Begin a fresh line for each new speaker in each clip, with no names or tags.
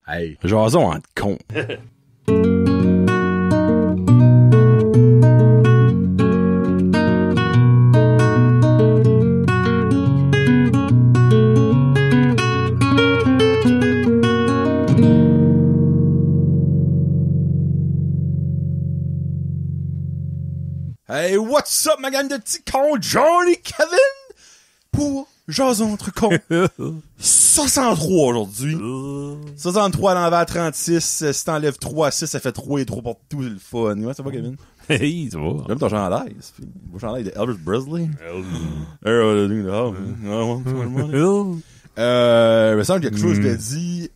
Hey, jason entre con. Hey, what's up, ma gang de petits cons, Johnny Kevin, pour jason entre cons. 63 aujourd'hui. 63 à l'envers 36. Si t'enlèves 3 à 6, ça fait 3 et 3 pour tout le fun. Ouais, ça va, Kevin?
Hey, ça va.
J'aime ton chandail. Mon chandail de Elvis Presley. Il me semble qu'il y a quelque chose que j'ai dit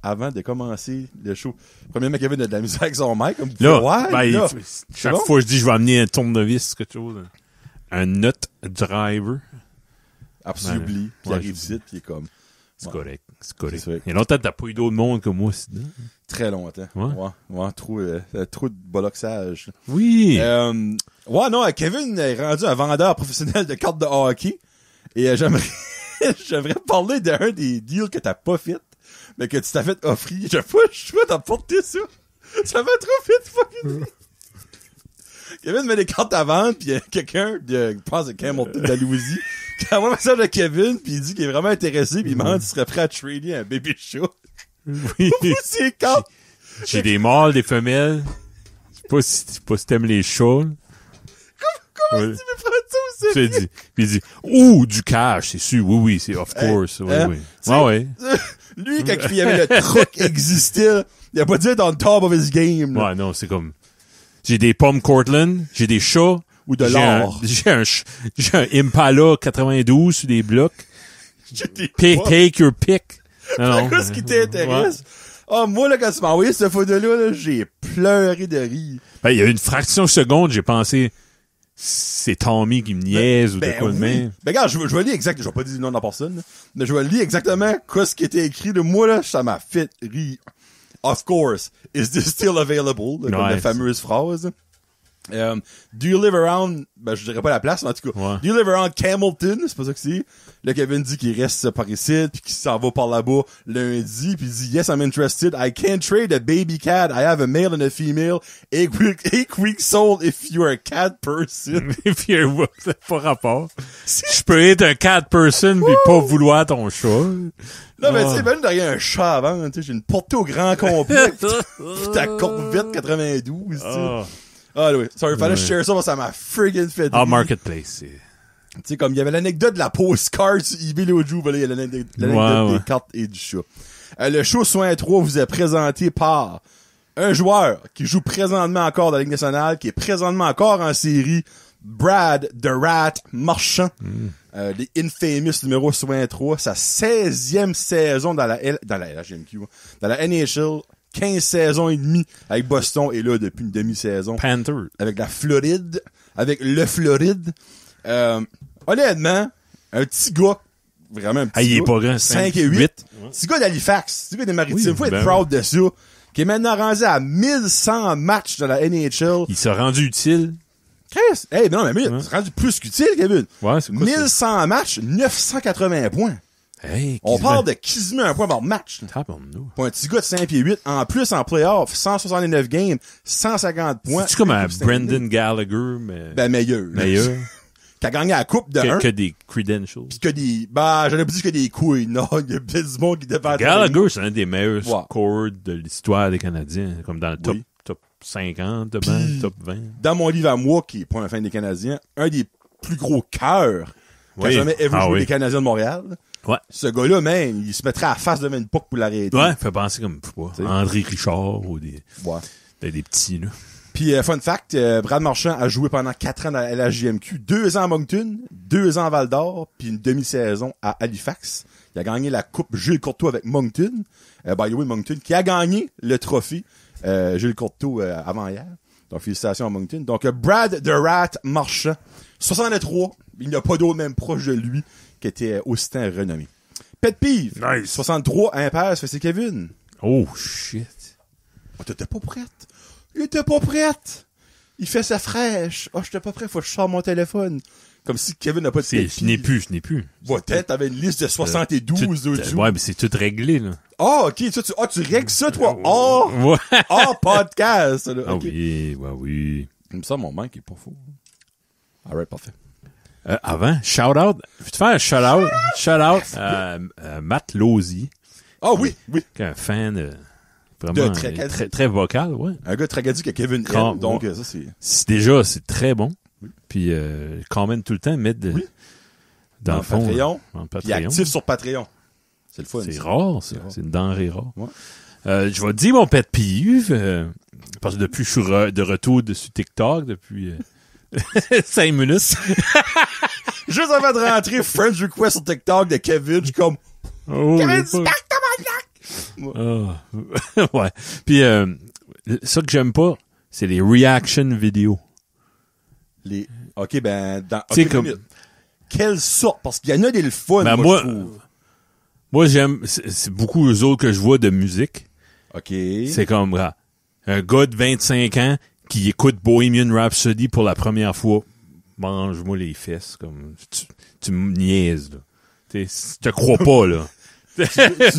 avant de commencer le show. Premier mec Kevin a de la musique avec son mic. Comme
Chaque fois je dis je vais amener un tournevis, quelque chose. Un nut driver.
Après, il oublie. Puis il arrive ici, puis il est comme...
C'est correct. C'est correct.
C'est
Il y a longtemps que t'as pas eu d'autres monde que moi, c'est
très longtemps. Ouais, trop de boloxage.
Oui.
Non, Kevin est rendu un vendeur professionnel de cartes de hockey. Et j'aimerais parler d'un des deals que t'as pas fait, mais que tu t'as fait offrir. J'ai pas le choix d'apporter ça. Ça m'a trop fait fucking. Kevin met des cartes à vendre, pis quelqu'un, je pense que Campbellton de la Louisie, qui envoie un message à Kevin, pis il dit qu'il est vraiment intéressé, pis il demande s'il serait prêt à trader un baby show.
Oui.
Ces cartes.
J'ai des mâles, des femelles. Je sais pas si t'aimes les chats.
Comment tu me prends ça au sérieux?
Puis il dit, ouh, du cash, c'est sûr. Oui, c'est of course. Oui. Ouais.
Lui, quand il y avait le truc existait, il a pas dû être on top of his game. Là.
Ouais, non, c'est comme, j'ai des pommes Cortland, j'ai des chats.
Ou de l'or.
J'ai un Impala 92 sur des blocs. Take your pick.
Non. Qu'est-ce qui t'intéresse? Ah, moi, là, quand tu m'as envoyé cette photo-là, j'ai pleuré de rire.
Ben, il y a une fraction de seconde, j'ai pensé, c'est Tommy qui me niaise ou de quoi de même.
Ben, regarde, je vais lire exactement, je vais pas dire le nom de la personne, là, mais je vais lire exactement ce qui était écrit, là. Moi, là, ça m'a fait rire. Of course. Is this still available? Là, comme la fameuse phrase. Do you live around, je dirais pas la place, mais en tout cas, do you live around Campbellton? C'est pas ça que c'est. Là, Kevin dit qu'il reste par ici, puis qu'il s'en va par là-bas lundi, puis il dit, yes, I'm interested. I can't trade a baby cat. I have a male and a female. 8 weeks old if you're a cat person.
If you're what? C'est pas rapport. Je peux être un cat person pis pas vouloir ton chat.
Non, mais tu sais, même derrière un chat à vendre, tu sais, j'ai une portée au grand complet. Ta Corvette 92, tu sais. Ah oui, sorry, fallait share ça parce que ça m'a friggin' fait rire.
Marketplace.
Tu sais, comme il y avait l'anecdote de la postcard sur eBay l'autre jour, il y a l'anecdote des cartes et du chat. Le show Soin 3 vous est présenté par un joueur qui joue présentement encore dans la Ligue nationale, qui est présentement encore en série, Brad The Rat Marchand, les Infamous numéro Soin 3, sa 16e saison dans la LHMQ, dans la NHL. 15 saisons et demie avec Boston et là depuis une demi-saison.
Panther.
Avec la Floride. Avec le Floride. Honnêtement, un petit gars. Vraiment un petit gars.
Il est pas grand.
5 et 8. Petit gars d'Halifax. Petit gars des Maritimes. Faut être proud de ça. Qui est maintenant rendu à 1100 matchs dans la NHL.
Il s'est rendu utile.
Chris! Hey, non, mais il s'est rendu plus qu'utile, Kevin.
Ouais, c'est quoi
1100 matchs, 980 points.
Hey,
on parle de quasiment un point par match. Pour un petit gars de 5 pieds 8, en plus en playoff, 169 games, 150 points.
C'est comme un Brendan Gallagher, mais...
Ben, meilleur. Qui a gagné la coupe de 1.
Que des credentials.
Pis que des... j'en ai pas dit que des couilles. Non, il y a du monde qui dépend.
Gallagher, c'est un des meilleurs scores de l'histoire des Canadiens. Comme dans le top 50, top 20. Dans
mon livre à moi, qui est pas un fan des Canadiens, un des plus gros cœurs qui a jamais joué des Canadiens de Montréal.
Ouais.
Ce gars-là, man, il se mettrait à la face devant une puck pour l'arrêter.
Ouais, fait penser comme André Richard ou des petits, là.
Puis, fun fact, Brad Marchand a joué pendant 4 ans dans la LHJMQ, 2 ans à Moncton, 2 ans à Val-d'Or, puis une demi-saison à Halifax. Il a gagné la coupe Gilles Courteau avec Moncton. By the way, Moncton, qui a gagné le trophée Gilles Courteau avant hier. Donc, félicitations à Moncton. Donc, Brad The Rat Marchand, 63. Il n'y a pas d'autre même proche de lui qui était aussi renommé. Pet peeve.
Nice.
63, impair, c'est Kevin.
Oh, shit.
Oh, t'étais pas prête. Il était pas prête. Il fait sa fraîche. Oh, j'étais pas prêt, faut que je sorte mon téléphone. Comme si Kevin n'a pas de pet peeve.
Je n'ai plus.
Ouais, t'avais une liste de 72 autres.
Ouais, mais c'est tout réglé, là.
Ah, ok, tu règles ça, toi, hors podcast, là.
Ah
okay.
oui.
Comme ça, mon manque est pas faux. Alright, parfait.
Avant, shout-out. Je vais te faire un shout-out à Matt Lozzi.
Ah oui.
Qui est un fan vraiment très vocal, ouais.
Un gars tragédique que Kevin aime, donc ça
c'est très bon. Oui. Puis commente tout le temps, mettre dans le fond.
Patreon.
En
Patreon. Puis actif sur Patreon. C'est le fun.
C'est rare, ça. C'est une denrée rare. Ouais. Je vais te dire mon pet peeve, parce que depuis je suis de retour dessus TikTok, depuis 5 minutes.
Juste avant de rentrer, Friends Request sur TikTok de Kevin, je suis comme... Kevin,
ouais. Puis ça que j'aime pas, c'est les reaction vidéos.
OK, ben... Quelle sorte? Parce qu'il y en a des le fun,
ben
moi, je trouve.
Moi, j'aime... C'est beaucoup eux autres que je vois de musique.
OK.
C'est comme un gars de 25 ans qui écoute Bohemian Rhapsody pour la première fois. Mange-moi les fesses. Comme tu me niaises, là. Je te crois pas, là.
tu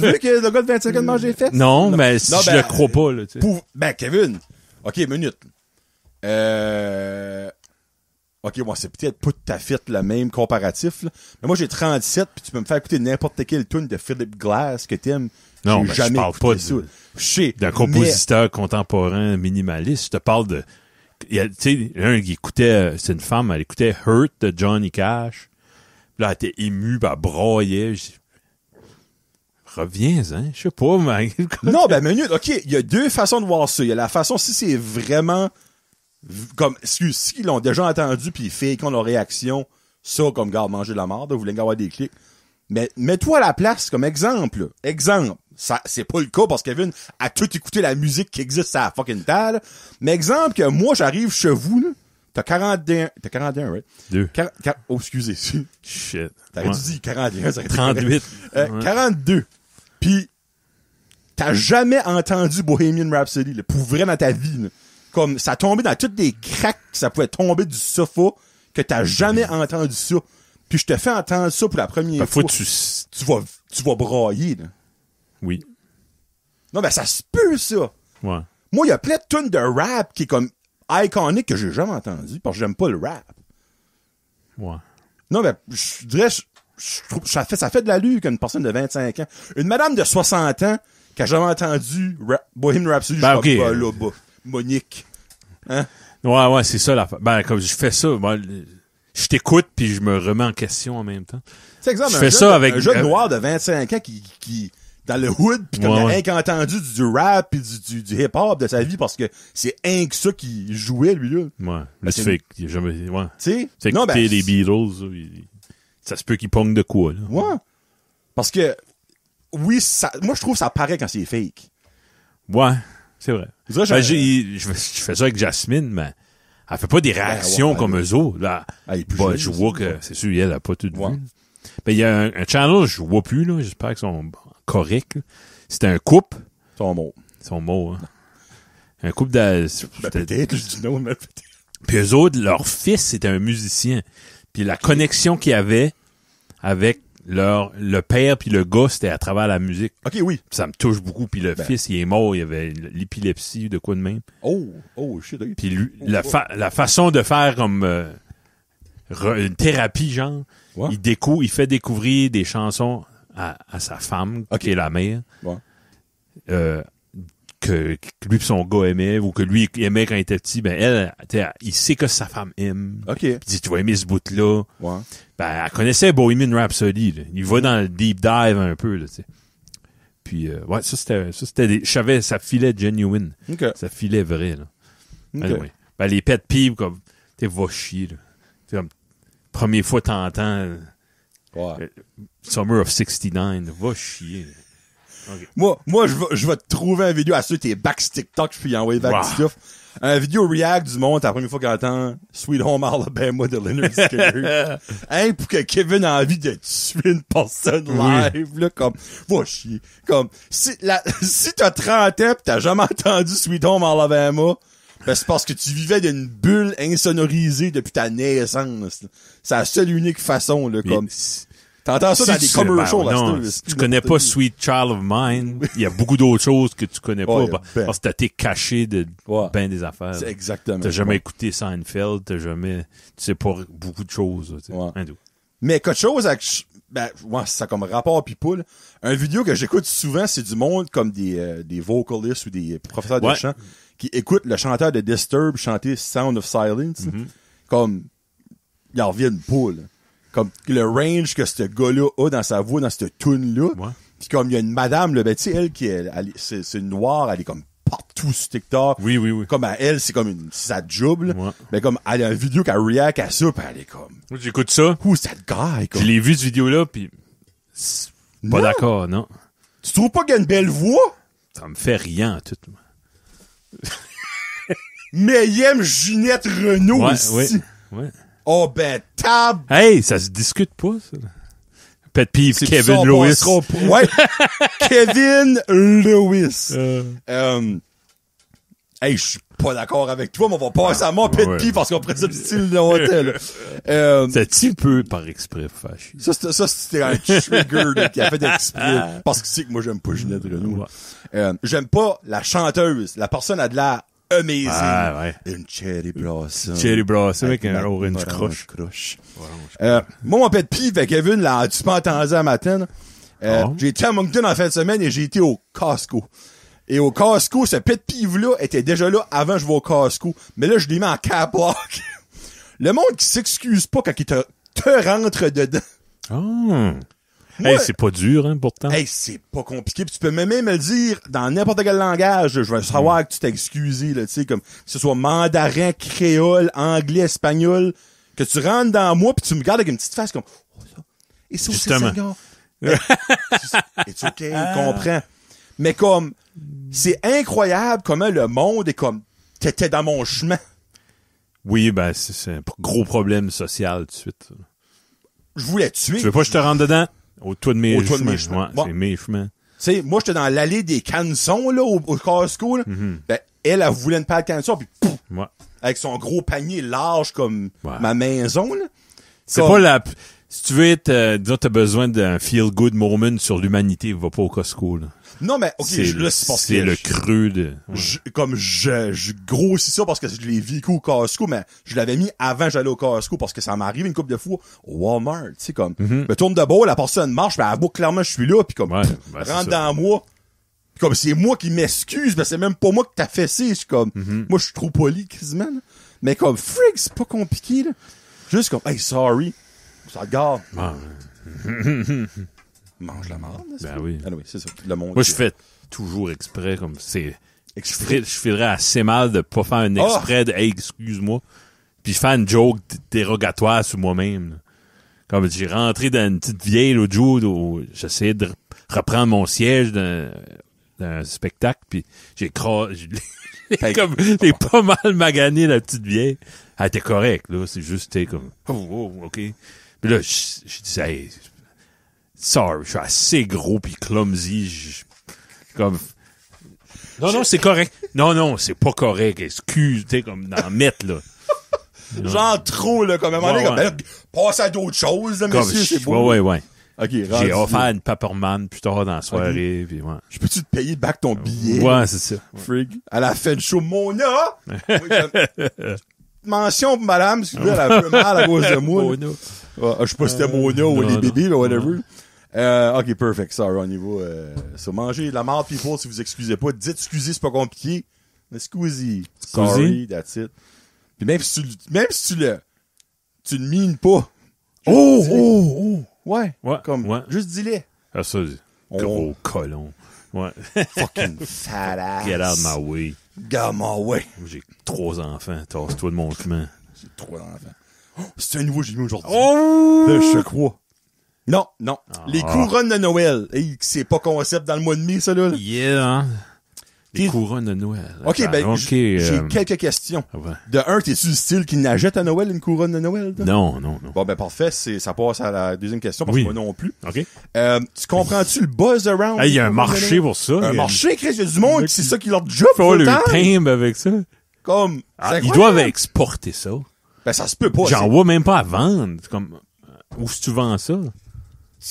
veux que le gars de 25 ans mange les fesses?
Non, mais je le crois pas, là.
Ben, Kevin. OK, minute. OK, moi, c'est peut-être pas tout à fait le même comparatif, là. Mais moi, j'ai 37, puis tu peux me faire écouter n'importe quelle tune de Philip Glass que t'aimes.
Non, mais je parle pas d'un compositeur contemporain minimaliste. Je te parle de... Tu sais, un qui écoutait... C'est une femme, elle écoutait Hurt de Johnny Cash. Puis là, elle était émue, elle braillait. Reviens, hein? Je sais pas, mais...
Non, ben, minute, OK, il y a deux façons de voir ça. Il y a la façon, si c'est vraiment... Comme, s'ils l'ont déjà entendu puis ils font leur réaction, ça, comme, garde, manger de la merde, vous voulez avoir des clics. Mais mets-toi à la place comme exemple. Ça, c'est pas le cas parce que Kevin a tout écouté la musique qui existe à la fucking table. Mais exemple que moi, j'arrive chez vous, là. T'as 41, right?
2.
Oh, excusez.
Shit.
T'aurais dû dire 41, ça aurait été
38.
42. Puis, t'as jamais entendu Bohemian Rhapsody, là, pour vrai dans ta vie, là. Comme, ça tombait dans toutes les cracks que ça pouvait tomber du sofa, que t'as jamais entendu ça. Puis je te fais entendre ça pour la première fois. Tu vas brailler, là.
Oui.
Non, ben ça se peut, ça.
Ouais.
Moi, il y a plein de tunes de rap qui est comme iconique que j'ai jamais entendu parce que j'aime pas le rap.
Ouais.
Non, ben, je dirais, je trouve ça fait de l'allure qu'une personne de 25 ans. Une madame de 60 ans qui a jamais entendu Bohemian Rhapsody,
ben,
je sais pas, Monique. Hein?
Ouais, c'est ça l'affaire. Ben, comme je fais ça, je t'écoute puis je me remets en question en même temps.
C'est exemple, un jeune noir de 25 ans qui dans le hood pis comme il a rien qu'entendu du rap pis du hip-hop de sa vie parce que c'est un que ça qui jouait, lui, là.
Ouais. Là, c'est fake. Jamais, ouais.
Tu sais?
C'est écouter les Beatles, ça se peut qu'il pogne de quoi, là.
Ouais. Parce que, oui, moi, je trouve que ça paraît quand c'est fake.
Ouais. C'est vrai. Je fais ça avec Jasmine, mais elle fait pas des réactions comme eux autres. Là, je vois que, c'est sûr, elle a pas tout vu. Ben, il y a un channel, je vois plus, là. J'espère qu'ils sont corrects. C'était un couple.
Ils sont
mots, hein. Un couple de...
peut-être, je dis non, mais peut-être.
Puis eux autres, leur fils, c'était un musicien. Puis la connexion qu'il y avait avec le père puis le gars, c'était à travers la musique.
OK, oui.
Ça me touche beaucoup. Puis le fils, il est mort, il avait l'épilepsie, de quoi de même.
Oh, shit. Okay.
Puis lui, la façon de faire comme une thérapie, genre, il fait découvrir des chansons à sa femme, qui est la mère, que lui et son gars aimaient, ou que lui aimait quand il était petit. Ben elle, il sait que sa femme aime.
OK.
Puis il dit, tu vas aimer ce bout-là.
Ouais.
Ben, elle connaissait Bohemian Rhapsody, là. Il va dans le deep dive un peu, là, tu sais. Puis, ça c'était je savais, ça filait genuine.
Okay.
Ça filait vrai, là.
Okay.
Anyway. Ben, les pet peeves, comme, va chier, là. T'sais, comme, première fois t'entends, Summer of 69, va chier, là. Okay.
Moi, je vais te trouver une vidéo à ceux tes backs TikTok, je peux y envoyer back du stuff. Un vidéo react du monde, la première fois qu'on entend Sweet Home Alabama de Lynyrd Skynyrd. Hein, pour que Kevin a envie de tuer une personne live, là, comme, va chier. Comme, si t'as 30 ans pis t'as jamais entendu Sweet Home Alabama, Ben, c'est parce que tu vivais d'une bulle insonorisée depuis ta naissance. C'est la seule unique façon, là, comme... T'entends ça dans des commercials,
non, si tu connais pas Sweet Child of Mine, il y a beaucoup d'autres choses que tu connais pas, parce que t'as été caché de ben des affaires.
C'est exactement.
T'as jamais écouté Seinfeld, tu sais pas beaucoup de choses, tu sais.
Mais quelque chose avec, ça comme rapport pis poule. Un vidéo que j'écoute souvent, c'est du monde comme des vocalistes ou des professeurs de chant qui écoutent le chanteur de Disturbed chanter Sound of Silence, comme, ils en reviennent pas, là. Comme le range que ce gars-là a dans sa voix, dans cette tune-là. Puis comme il y a une madame, là, ben tu sais, elle qui c'est une noire, elle est comme partout sur TikTok.
Oui.
Comme à elle, c'est comme sa job, là. Ben comme elle a une vidéo qu'elle react à ça, pis elle est comme...
Moi, j'écoute ça.
Who's that guy? Comme...
Je l'ai vu, cette vidéo-là, pis pas d'accord, non.
Tu trouves pas qu'il a une belle voix?
Ça me fait rien, tout.
Mais il aime Ginette Renault aussi.
Ouais.
Oh ben, tab!
Hey, ça se discute pas, ça. Pet peeve, Kevin Lewis.
Ouais. Kevin Lewis. Hey, je suis pas d'accord avec toi, mais on va passer à mon pet peeve parce qu'on présente le style de hôtel.
C'est un petit peu par exprès fâché.
Ça, c'était un trigger là, qui a fait exprès. Parce que c'est que moi, j'aime pas Ginette Renault. J'aime pas la chanteuse. La personne a de l'air amazing.
Ah, ouais.
Une cherry blossom.
Cherry blossom avec un orange crush.
Moi, mon pet peeve avec Kevin, là, tu pas entendu à matin. J'ai été à Moncton en fin de semaine et j'ai été au Costco. Et au Costco, ce pet peeve-là était déjà là avant que je vais au Costco. Mais là, je l'ai mis en cap lock. Le monde qui s'excuse pas quand il te rentre dedans.
Oh. Moi, hey, c'est pas dur, hein, pourtant.
Hey, c'est pas compliqué. Puis tu peux même me le dire dans n'importe quel langage. Je vais savoir que tu t'es excusé, là, tu sais, comme, que ce soit mandarin, créole, anglais, espagnol, que tu rentres dans moi puis tu me regardes avec une petite face comme, oh, ça. Et c'est aussi Seigneur. It's OK, comprends. Mais comme, c'est incroyable comment le monde est comme, t'étais dans mon chemin.
Oui, ben, c'est un gros problème social, tout de suite.
Je voulais tuer.
Tu veux pas que je te rentre dedans? Au toit de mes chemins. Ouais, c'est mes chemins.
Tu sais, moi, j'étais dans l'allée des cançons, là, au Costco, là. Ben, elle voulait une paire de cançons, puis pouf! Avec son gros panier large comme ma maison, là.
C'est pas la... Si tu veux être... disons, t'as besoin d'un feel-good moment sur l'humanité, va pas au Costco, là.
Non, mais, OK,
c'est le creux de...
Je grossis ça parce que je l'ai vécu au Costco, mais je l'avais mis avant que j'allais au Costco parce que ça m'arrive une couple de fois au Walmart, tu sais, comme, me tourne de bord, la personne marche, ben, elle voit clairement je suis là, puis comme, rentre dans moi. Pis comme, c'est moi qui m'excuse, ben, c'est même pas moi qui t'as fessé, je suis comme, moi, je suis trop poli, quasiment, là. Mais comme, frig, c'est pas compliqué, là. Juste comme, hey, sorry. Ça te garde. Mange la marde.
Ben oui.
Ah oui, c'est ça. Le monde.
Moi, je fais toujours exprès, comme c'est... Je ferais assez mal de pas faire un exprès de « Hey, excuse-moi ». Puis je fais une joke dérogatoire sur moi-même. Là. Comme j'ai rentré dans une petite vieille l'autre jour où j'essayais de reprendre mon siège d'un spectacle, puis j'ai comme j'ai pas mal magané la petite vieille. Elle était correcte, là. C'est juste, t'es comme « Oh, OK ». Puis là, je disais « Hey, sorry, je suis assez gros pis clumsy. Comme... Non, c'est correct. Non, c'est pas correct. Excuse, tu sais, comme dans mettre, là.
Genre trop, là, comme à un moment donné, comme, ben, passe à d'autres choses, là, monsieur, c'est beau.
Ouais.
OK,
j'ai offert une Pepperman plus tard dans la soirée, pis ouais.
Je peux-tu te payer back ton billet?
Ouais, c'est ça.
Frig. À la fin du show, Mona! Mention pour madame, parce qu'elle a un peu mal à cause de moi.
Mona.
Je sais pas si c'était Mona ou les bébés, là, whatever. OK, perfect. Sorry, on y va. So, manger de la marde, people, si vous excusez pas. Dites excusez, c'est pas compliqué. Excusez. Sorry, that's it. Puis même si tu le mines pas. Oh! Ouais. Comme, juste dis-le.
Ah, ça, gros colon. Ouais.
Fucking fat ass.
Get out of my way.
Get out of my way.
J'ai 3 enfants. Tasse-toi de mon chemin.
J'ai 3 enfants. Oh, c'est un nouveau que j'ai mis aujourd'hui.
Oh!
Je crois. Non. Les couronnes de Noël. Hey, c'est pas concept dans le mois de mai, ça, là.
Yeah, hein? Les couronnes de Noël.
OK, ben, j'ai quelques questions.
Ouais.
De un, t'es-tu le style qui n'achète à Noël une couronne de Noël? Toi?
Non.
Bon, ben, parfait. Ça passe à la deuxième question, parce que moi non plus.
OK.
Tu comprends-tu le buzz around?
Il y a un marché pour ça.
Un marché, Chris, il y a du monde, c'est ça qui leur job.
Faut le timbre avec ça.
Comme,
ils doivent exporter ça.
Ben, ça se peut pas.
J'en vois même pas à vendre. C'est comme, où est-ce que tu vends ça?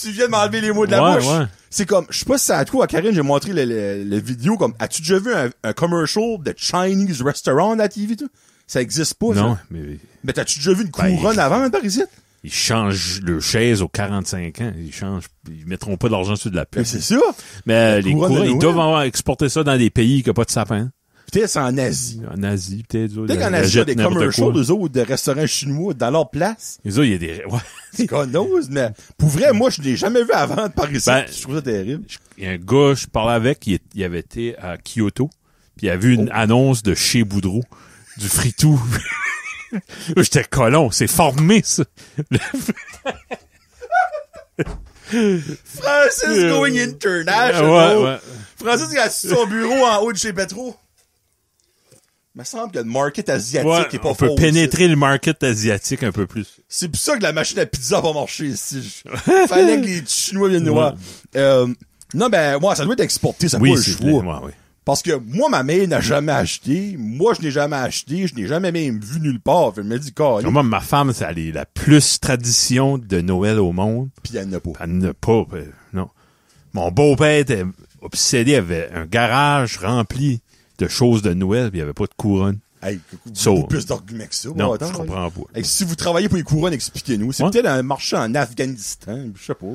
Tu viens de m'enlever les mots de la bouche. Ouais. C'est comme, je sais pas si c'est à toi, à Karine, j'ai montré le vidéo comme, as-tu déjà vu un commercial de Chinese restaurant à la TV, toi? Ça existe pas,
non,
ça. Mais t'as-tu déjà vu une couronne avant, par ici?
Ils changent le chaise aux 45 ans. Ils mettront pas d'argent sur de la pub.
Mais c'est ça.
Mais les couronnes, ils doivent avoir exporté ça dans des pays qui n'ont pas de sapin.
Peut-être c'est en Asie.
En Asie, peut-être.
Peut-être qu'en Asie, il y a des commercials, eux autres, de restaurants chinois dans leur place.
Les autres, il y a des... Ouais.
C'est qu'on ose, mais pour vrai, moi, je l'ai jamais vu avant par ici. Je trouve ça terrible.
Il y a un gars, je parlais avec, il avait été à Kyoto, puis il a vu une annonce de chez Boudreau, du fritou. J'étais colon, c'est formé, ça.
Francis going international.
Ouais.
Francis, il a son bureau en haut de chez Petro. Il me semble que le market asiatique est pas fort.
On peut pénétrer le market asiatique un peu plus.
C'est pour ça que la machine à pizza va marcher ici. Fallait que les Chinois viennent nous voir. Non, ben, moi, ça doit être exporté, ça peut le choix.
Oui.
Parce que moi, ma mère n'a jamais acheté. Moi, je n'ai jamais acheté. Je n'ai jamais même vu nulle part. Elle me dit,
moi, ma femme, c'est la plus tradition de Noël au monde.
Puis elle n'a pas.
Elle n'a pas, non. Mon beau-père était obsédé, avait un garage rempli de choses de Noël, puis il n'y avait pas de couronne.
Hey, beaucoup plus d'arguments que ça.
Non, je comprends pas.
Hey, si vous travaillez pour les couronnes, expliquez-nous. C'est peut-être un marché en Afghanistan, je sais pas.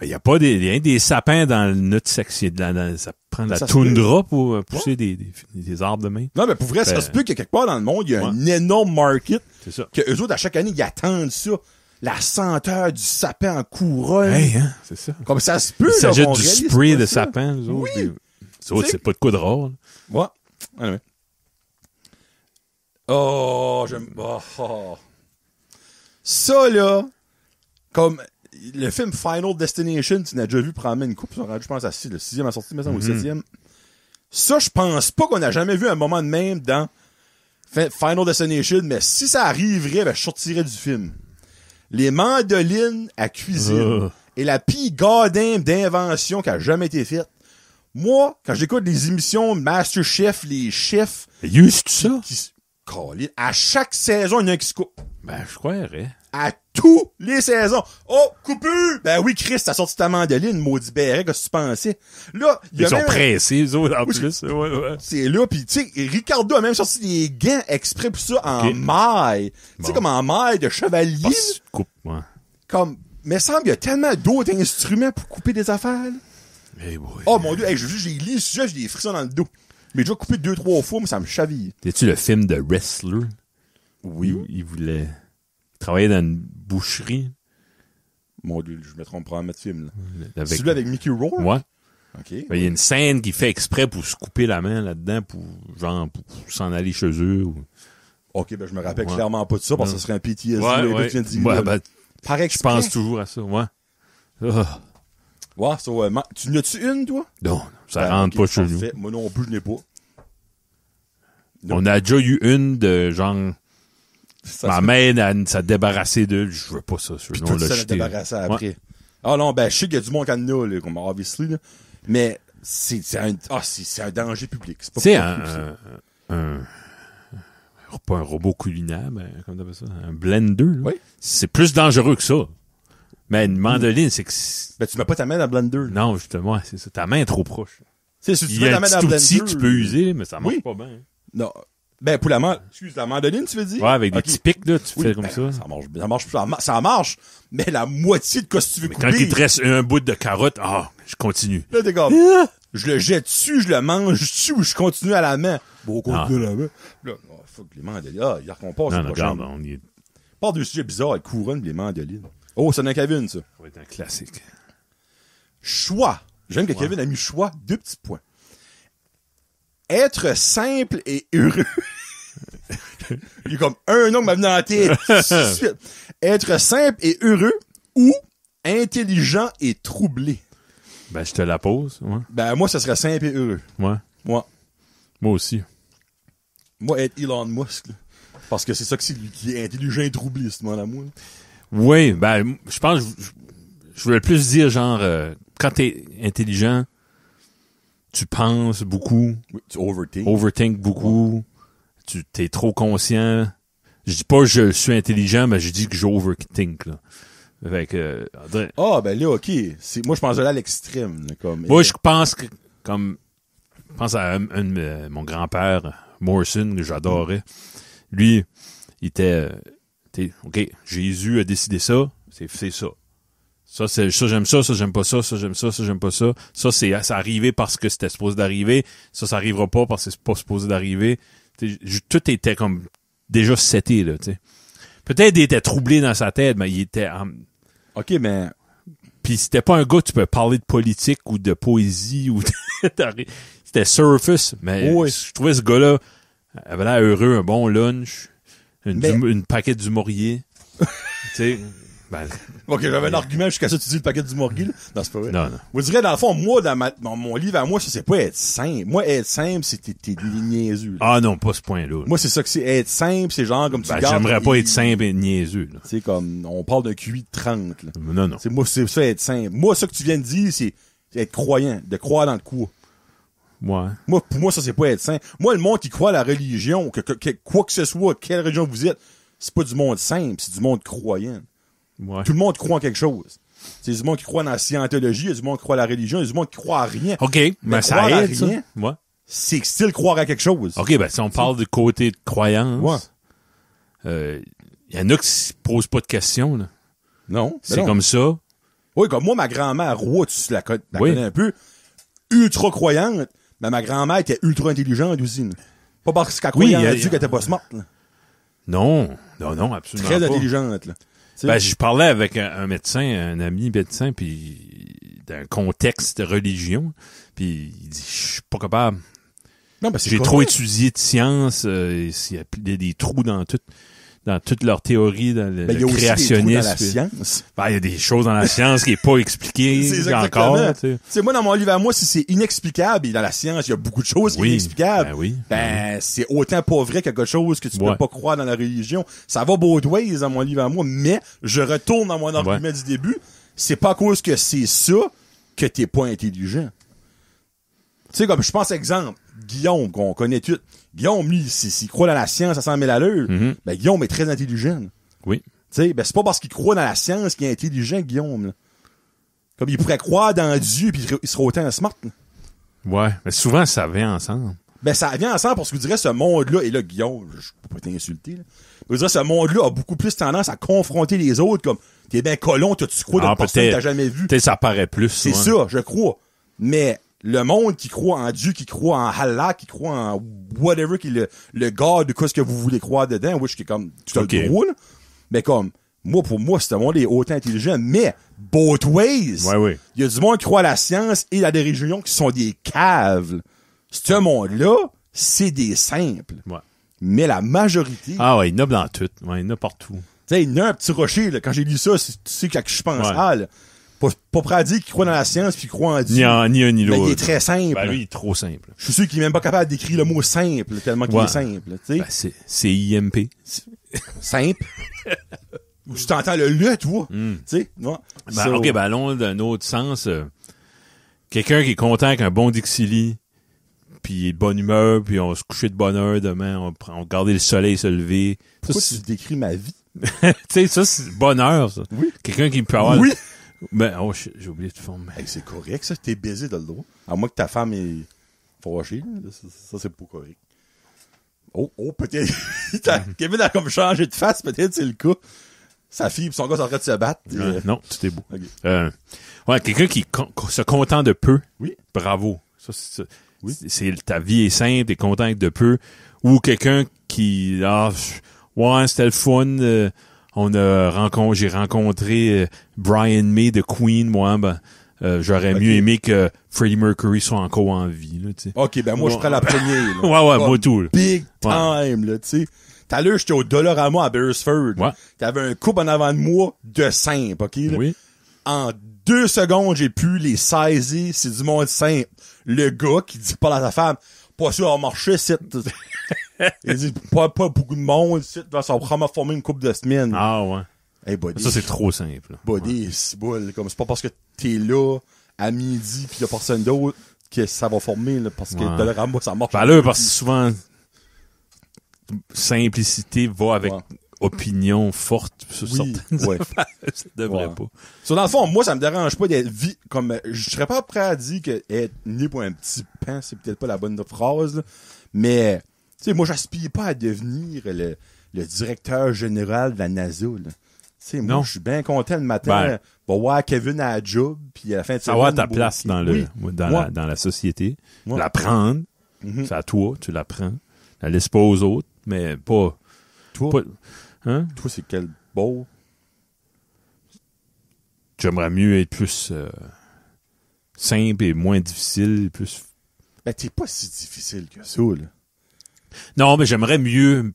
Il n'y a pas des sapins dans notre section. Ça prend de la toundra pour pousser des arbres de main.
Non, mais pour vrai, ça se peut que quelque part dans le monde, il y a un énorme market.
C'est ça.
Que eux autres, à chaque année, ils attendent ça. La senteur du sapin en couronne.
Hey, hein, c'est ça.
Comme ça se peut.
Ils s'achètent du spray de sapin, eux autres.
Oui.
Les autres, c'est pas de quoi de rare.
Ouais. Anyway. Oh, j'aime... Oh. Ça, là, comme... Le film Final Destination, tu n'as déjà vu probablement une coupe, je pense à le 6e a sorti, maintenant, ou le 7e. Ça, je pense pas qu'on a jamais vu un moment de même dans Final Destination, mais si ça arriverait, ben, je sortirais du film. Les mandolines à cuisine et la pire gardin d'invention qui a jamais été faite. Moi, quand j'écoute des émissions MasterChef, les chefs...
Juste ça?
À chaque saison, il y en a un qui se coupe.
Ben, je croirais.
À tous les saisons. Oh, coupé! Ben oui, Chris, t'as sorti ta mandoline, maudit béret, qu'est-ce que tu pensais? Là,
ils sont pressés, eux autres, en plus. Ouais.
C'est là, pis tu sais, Ricardo a même sorti des gants exprès pour ça en maille. Tu sais, comme en maille de chevalier. Comme, mais semble qu'il y a tellement d'autres instruments pour couper des affaires, là.
Hey boy.
Oh mon Dieu, hey, j'ai lu ce sujet, j'ai des frissons dans le dos. Mais déjà coupé 2-3 fois, mais ça me chaville.
T'es-tu le film de Wrestler?
Oui.
Il voulait travailler dans une boucherie.
Mon Dieu, je me trompe pas en mettre film, là.
Celui
avec Mickey Rourke?
Ouais.
OK.
Il y a une scène qui fait exprès pour se couper la main là-dedans pour s'en aller chez eux.
OK, ben je me rappelle clairement pas de ça parce que ce serait un PTSD.
Par exprès. Je pense toujours à ça,
Ouais, tu n'as-tu une, toi?
Non, ça rentre pas chez nous.
Moi non plus, je n'ai pas.
Non. On a déjà eu une de genre... ma mère s'est débarrassée d'eux. Je veux pas ça.
Puis toi, tu s'en débarrassé après. Ouais. Ah non, ben je sais qu'il y a du monde qui en a, là, comme obviously, là. Mais c'est un danger public. C'est pas
pas un robot culinaire, mais comment t'appelles ça? Un blender, là.
Oui.
C'est plus dangereux que ça. Mais une mandoline, c'est que...
Ben, tu mets pas ta main dans le blender.
Non, justement, c'est ça. Ta main est trop proche.
Si tu mets ta main dans le blender.
Il y a un petit outil que tu peux user, mais ça marche pas bien.
Non. Ben, pour la mandoline, tu veux dire?
Ouais, avec des petits pics, là, tu fais comme ça.
Ça marche, mais la moitié de quoi tu veux couper.
Quand il te reste un bout de carotte, je continue.
Là, t'es comme, je le jette dessus, je le mange dessus, ou je continue à la main. Bon, continue à la main. Là, faut que les mandolines, il recompose.
Non, regarde, on y est.
Part de sujets bizarres, avec couronne, les mandolines. Oh, ça n'a qu'à Kevin, ça.
Ça va être un classique.
Choix. J'aime que Kevin a mis choix, 2 petits points. Être simple et heureux. Il y a comme un nom qui m'a venu en tête. Être simple et heureux ou intelligent et troublé.
Ben, je te la pose, ouais.
Ben, moi, ça serait simple et heureux.
Ouais.
Moi
aussi.
Moi, être Elon Musk, là. Parce que c'est ça que c'est lui qui est intelligent et troublé, ce moment-là.
Oui, ben, je pense, je voulais plus dire, genre, quand t'es intelligent, tu penses beaucoup.
Oui, tu overthink.
Overthink beaucoup. tu t'es trop conscient. Je dis pas que je suis intelligent, mais je dis que j'overthink, là. Fait que,
ben là, OK. Moi, je pense là à l'extrême, là, comme.
Moi, je pense que, je pense à mon grand-père, Morrison, que j'adorais. Lui, il était, OK, Jésus a décidé ça, c'est ça. Ça, j'aime ça j'aime pas ça j'aime ça j'aime pas ça. Ça, c'est arrivé parce que c'était supposé d'arriver. Ça arrivera pas parce que c'est pas supposé d'arriver. Tout était comme déjà seté, là, tu sais. Peut-être il était troublé dans sa tête, mais il était
OK, mais...
Puis c'était pas un gars tu peux parler de politique ou de poésie ou c'était surface, mais je trouvais ce gars-là avait l'air heureux, un bon lunch, une paquette du Maurier. Tu sais,
OK, j'avais un argument jusqu'à ça, tu dis le paquet du Maurier, là. Non, c'est pas vrai.
Non.
Moi, je dirais, dans le fond, moi, dans mon livre à moi, ça, c'est pas être simple. Moi, être simple, c'est t'es niaiseux, là.
Ah non, pas ce point-là.
Moi, c'est ça que c'est. Être simple, c'est genre comme tu gardes...
J'aimerais pas être simple et niaiseux, là.
C'est comme, on parle d'un QI de 30, là.
Non.
C'est ça, être simple. Moi, ça que tu viens de dire, c'est être croyant, de croire dans le quoi.
Ouais.
Pour moi, ça, c'est pas être simple. Moi, le monde qui croit à la religion, que quoi que ce soit, quelle religion vous êtes, c'est pas du monde simple, c'est du monde croyant.
Ouais.
Tout le monde croit en quelque chose. C'est du monde qui croit dans la scientologie, il y a du monde qui croit à la religion, il y a du monde qui croit à rien.
OK, mais ça aide, rien, ça. Ouais.
C'est style croire à quelque chose.
OK, ben si on parle du côté de croyance, il y en a qui se posent pas de questions, là.
Non.
C'est comme ça.
Oui, comme moi, ma grand-mère, Roy, tu la connais un peu, ultra croyante, mais ma grand-mère était ultra intelligente aussi. Là. Pas parce qu'elle croyait en Dieu qu'elle était pas smart. Là.
Non, absolument
Très
pas.
intelligente, là.
Ben, je parlais avec un médecin, un ami médecin, puis d'un contexte de religion, puis il dit, je suis pas capable.
Non, ben,
j'ai trop étudié de sciences, il y a des trous dans toute leur théorie, dans le créationnisme.
Il y a aussi des trous dans la science.
Ben, il y a des choses dans la science qui est pas expliquées encore. Tu
sais, moi, dans mon livre à moi, si c'est inexplicable, et dans la science, il y a beaucoup de choses qui sont inexplicables. C'est autant pas vrai quelque chose que tu peux pas croire dans la religion. Ça va both ways dans mon livre à moi, mais je retourne dans mon argument du début. C'est pas à cause que c'est ça que t'es pas intelligent. Tu sais, comme je pense, exemple, Guillaume, qu'on connaît tout. Guillaume, lui, s'il croit dans la science à 100 000 à l'heure, ben, Guillaume est très intelligent.
Oui.
Tu sais, ben, c'est pas parce qu'il croit dans la science qu'il est intelligent, Guillaume, là. Comme il pourrait croire dans Dieu pis il serait autant smart, là.
Ouais. Mais souvent, ça vient ensemble.
Ben, ça vient ensemble parce que je dirais ce monde-là, et là, Guillaume, je peux pas t'insulter, là. Je dirais ce monde-là a beaucoup plus tendance à confronter les autres comme, t'es ben colon, tu crois dans personne que t'as jamais vu.
Peut-être ça paraît plus.
C'est ça, je crois. Mais, le monde qui croit en Dieu, qui croit en Allah, qui croit en whatever, qui est le God de quoi ce que vous voulez croire dedans, oui, je suis comme, tu as le droit, là. Mais comme, pour moi, ce monde est autant intelligent, mais, both ways.
Ouais.
Il y a du monde qui croit à la science et il y a des religions qui sont des caves. Ce monde-là, c'est des simples.
Ouais.
Mais la majorité.
Ah ouais, il y en a dans tout. Ouais, il y en a partout.
Tu sais, il y en a un petit rocher, là. Quand j'ai lu ça, tu sais que je pense là. Pas prêt à dire qu'il croit dans la science puis qu'il croit en Dieu.
Ni un ni l'autre.
Il est très simple.
Ben lui, il est trop simple.
Je suis sûr qu'il est même pas capable d'écrire le mot simple tellement qu'il est simple. Tu
sais. Ben, c'est IMP.
Simple. Tu t'entends le « toi. Tu sais.
OK, ben allons d'un autre sens. Quelqu'un qui est content avec un bon Dixili, puis il est de bonne humeur, puis on se coucher de bonne heure demain, on regardait le soleil se lever.
Pourquoi tu décris ma vie?
Tu sais, ça, c'est bonheur, ça.
Oui.
Quelqu'un qui peut avoir...
Oui.
Ben, j'ai oublié de former.
Hey, c'est correct, ça. T'es baisé dans le droit. À moins que ta femme est fâchée, là. Ça, c'est pas correct. Oh, peut-être. Kevin a comme changé de face, peut-être, c'est le cas. Sa fille et son gars sont en train de se battre.
Non, tout est beau.
Okay.
Quelqu'un qui se content de peu.
Oui.
Bravo. Ça, ta vie est simple, t'es content avec de peu. Ou quelqu'un qui, c'était le fun, j'ai rencontré Brian May de Queen, moi, j'aurais mieux aimé que Freddie Mercury soit encore en vie, là, tu sais.
OK, ben moi, je prends la première, là.
Ouais, moi tout, là.
Big time, là, tu sais. Tout à l'heure, j'étais au Dollarama à Beresford.
Ouais.
T'avais un couple en avant de moi de simple, OK, là.
Oui.
En 2 secondes, j'ai pu les saisir, c'est du monde simple. Le gars qui dit pas à sa femme, pas sûr à marcher, c'est... Il dit, pas beaucoup de monde, ça va probablement former une couple de semaines.
Ah ouais.
Hey, buddy.
Ça, c'est trop simple.
Buddy, c'est boule. Comme, c'est pas parce que t'es là, à midi, pis y'a personne d'autre, que ça va former, là, parce que Dollarama, ça marche.
Ben là, parce que souvent, simplicité va avec opinion forte sur certaines affaires. Ça devrait pas.
So, dans le fond, moi, ça me dérange pas d'être comme, je serais pas prêt à dire que être né pour un petit pain, c'est peut-être pas la bonne phrase, là. Mais, tu sais, moi, j'aspire pas à devenir le directeur général de la NASA, là. Tu sais, moi, je suis bien content le matin, va voir Kevin à la job, puis à la fin de semaine.
Avoir ta place dans dans la société. La prendre. C'est à toi, tu la prends. La laisse pas aux autres, mais pas.
Toi, c'est quel beau?
J'aimerais mieux être plus simple et moins difficile, plus.
Ben, t'es pas si difficile que ça, là.
Non, mais j'aimerais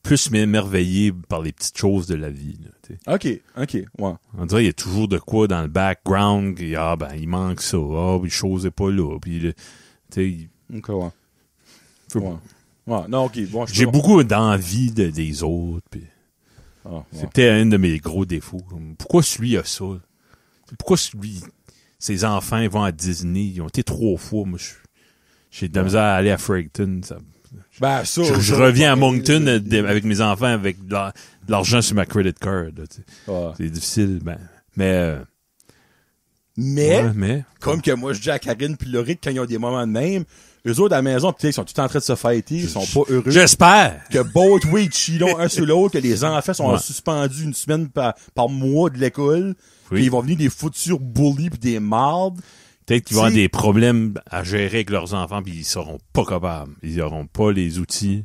plus m'émerveiller par les petites choses de la vie, là,
OK, ouais.
On dirait qu'il y a toujours de quoi dans le background, il manque ça, les choses n'est pas là, puis, tu sais.
OK, ouais. Ouais, non, OK. Bon,
j'ai beaucoup d'envie des autres, puis c'est peut-être un de mes gros défauts. Pourquoi celui a ça? Pourquoi ses enfants vont à Disney? Ils ont été 3 fois, moi, j'ai de la misère à aller à Fredericton, ça.
Ben, ça,
je reviens à Moncton avec mes enfants avec de l'argent sur ma credit card. C'est difficile, mais
comme que moi je dis à Karine puis Laurie quand ils ont des moments de même, eux autres à la maison peut-être ils sont tout en train de se fighter, ils sont pas heureux.
J'espère
que both ways chillons un sur l'autre, que les enfants sont suspendus une semaine par mois de l'école, qu'ils vont venir des futurs bullies pis des mardes.
Peut-être qu'ils vont avoir des problèmes à gérer avec leurs enfants puis ils seront pas capables. Ils n'auront pas les outils.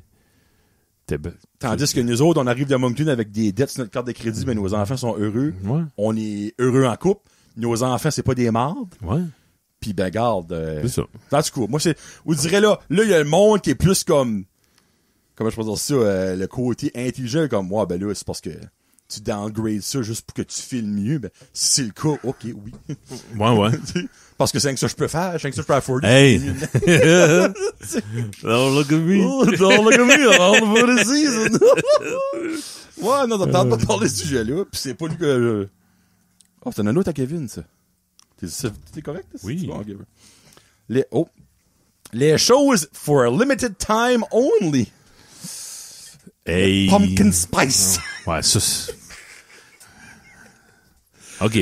Tandis que nous autres, on arrive de Moncton avec des dettes sur notre carte de crédit, mais nos enfants sont heureux.
Ouais.
On est heureux en couple. Nos enfants, c'est pas des mardes.
Ouais.
Puis ben garde.
C'est ça.
En tout cas, moi c'est. Vous direz là, il y a le monde qui est plus comme. Comment je peux dire ça, le côté intelligent comme moi, ben là, c'est parce que tu downgrades ça juste pour que tu files mieux. Ben, si c'est le cas, ok, oui.
Ouais.
Parce que c'est que ça je peux faire, c'est que ça je peux afford.
Hey! Don't look at me.
Don't look at me, all for the season. Ouais, non, t'entends pas parler de ce sujet-là, pis c'est pas lui que... Oh, c'est un autre à Kevin, ça. T'es correct?
Oui.
Les choses for a limited time only.
Hey.
Pumpkin spice.
Ouais, ça c'est... OK.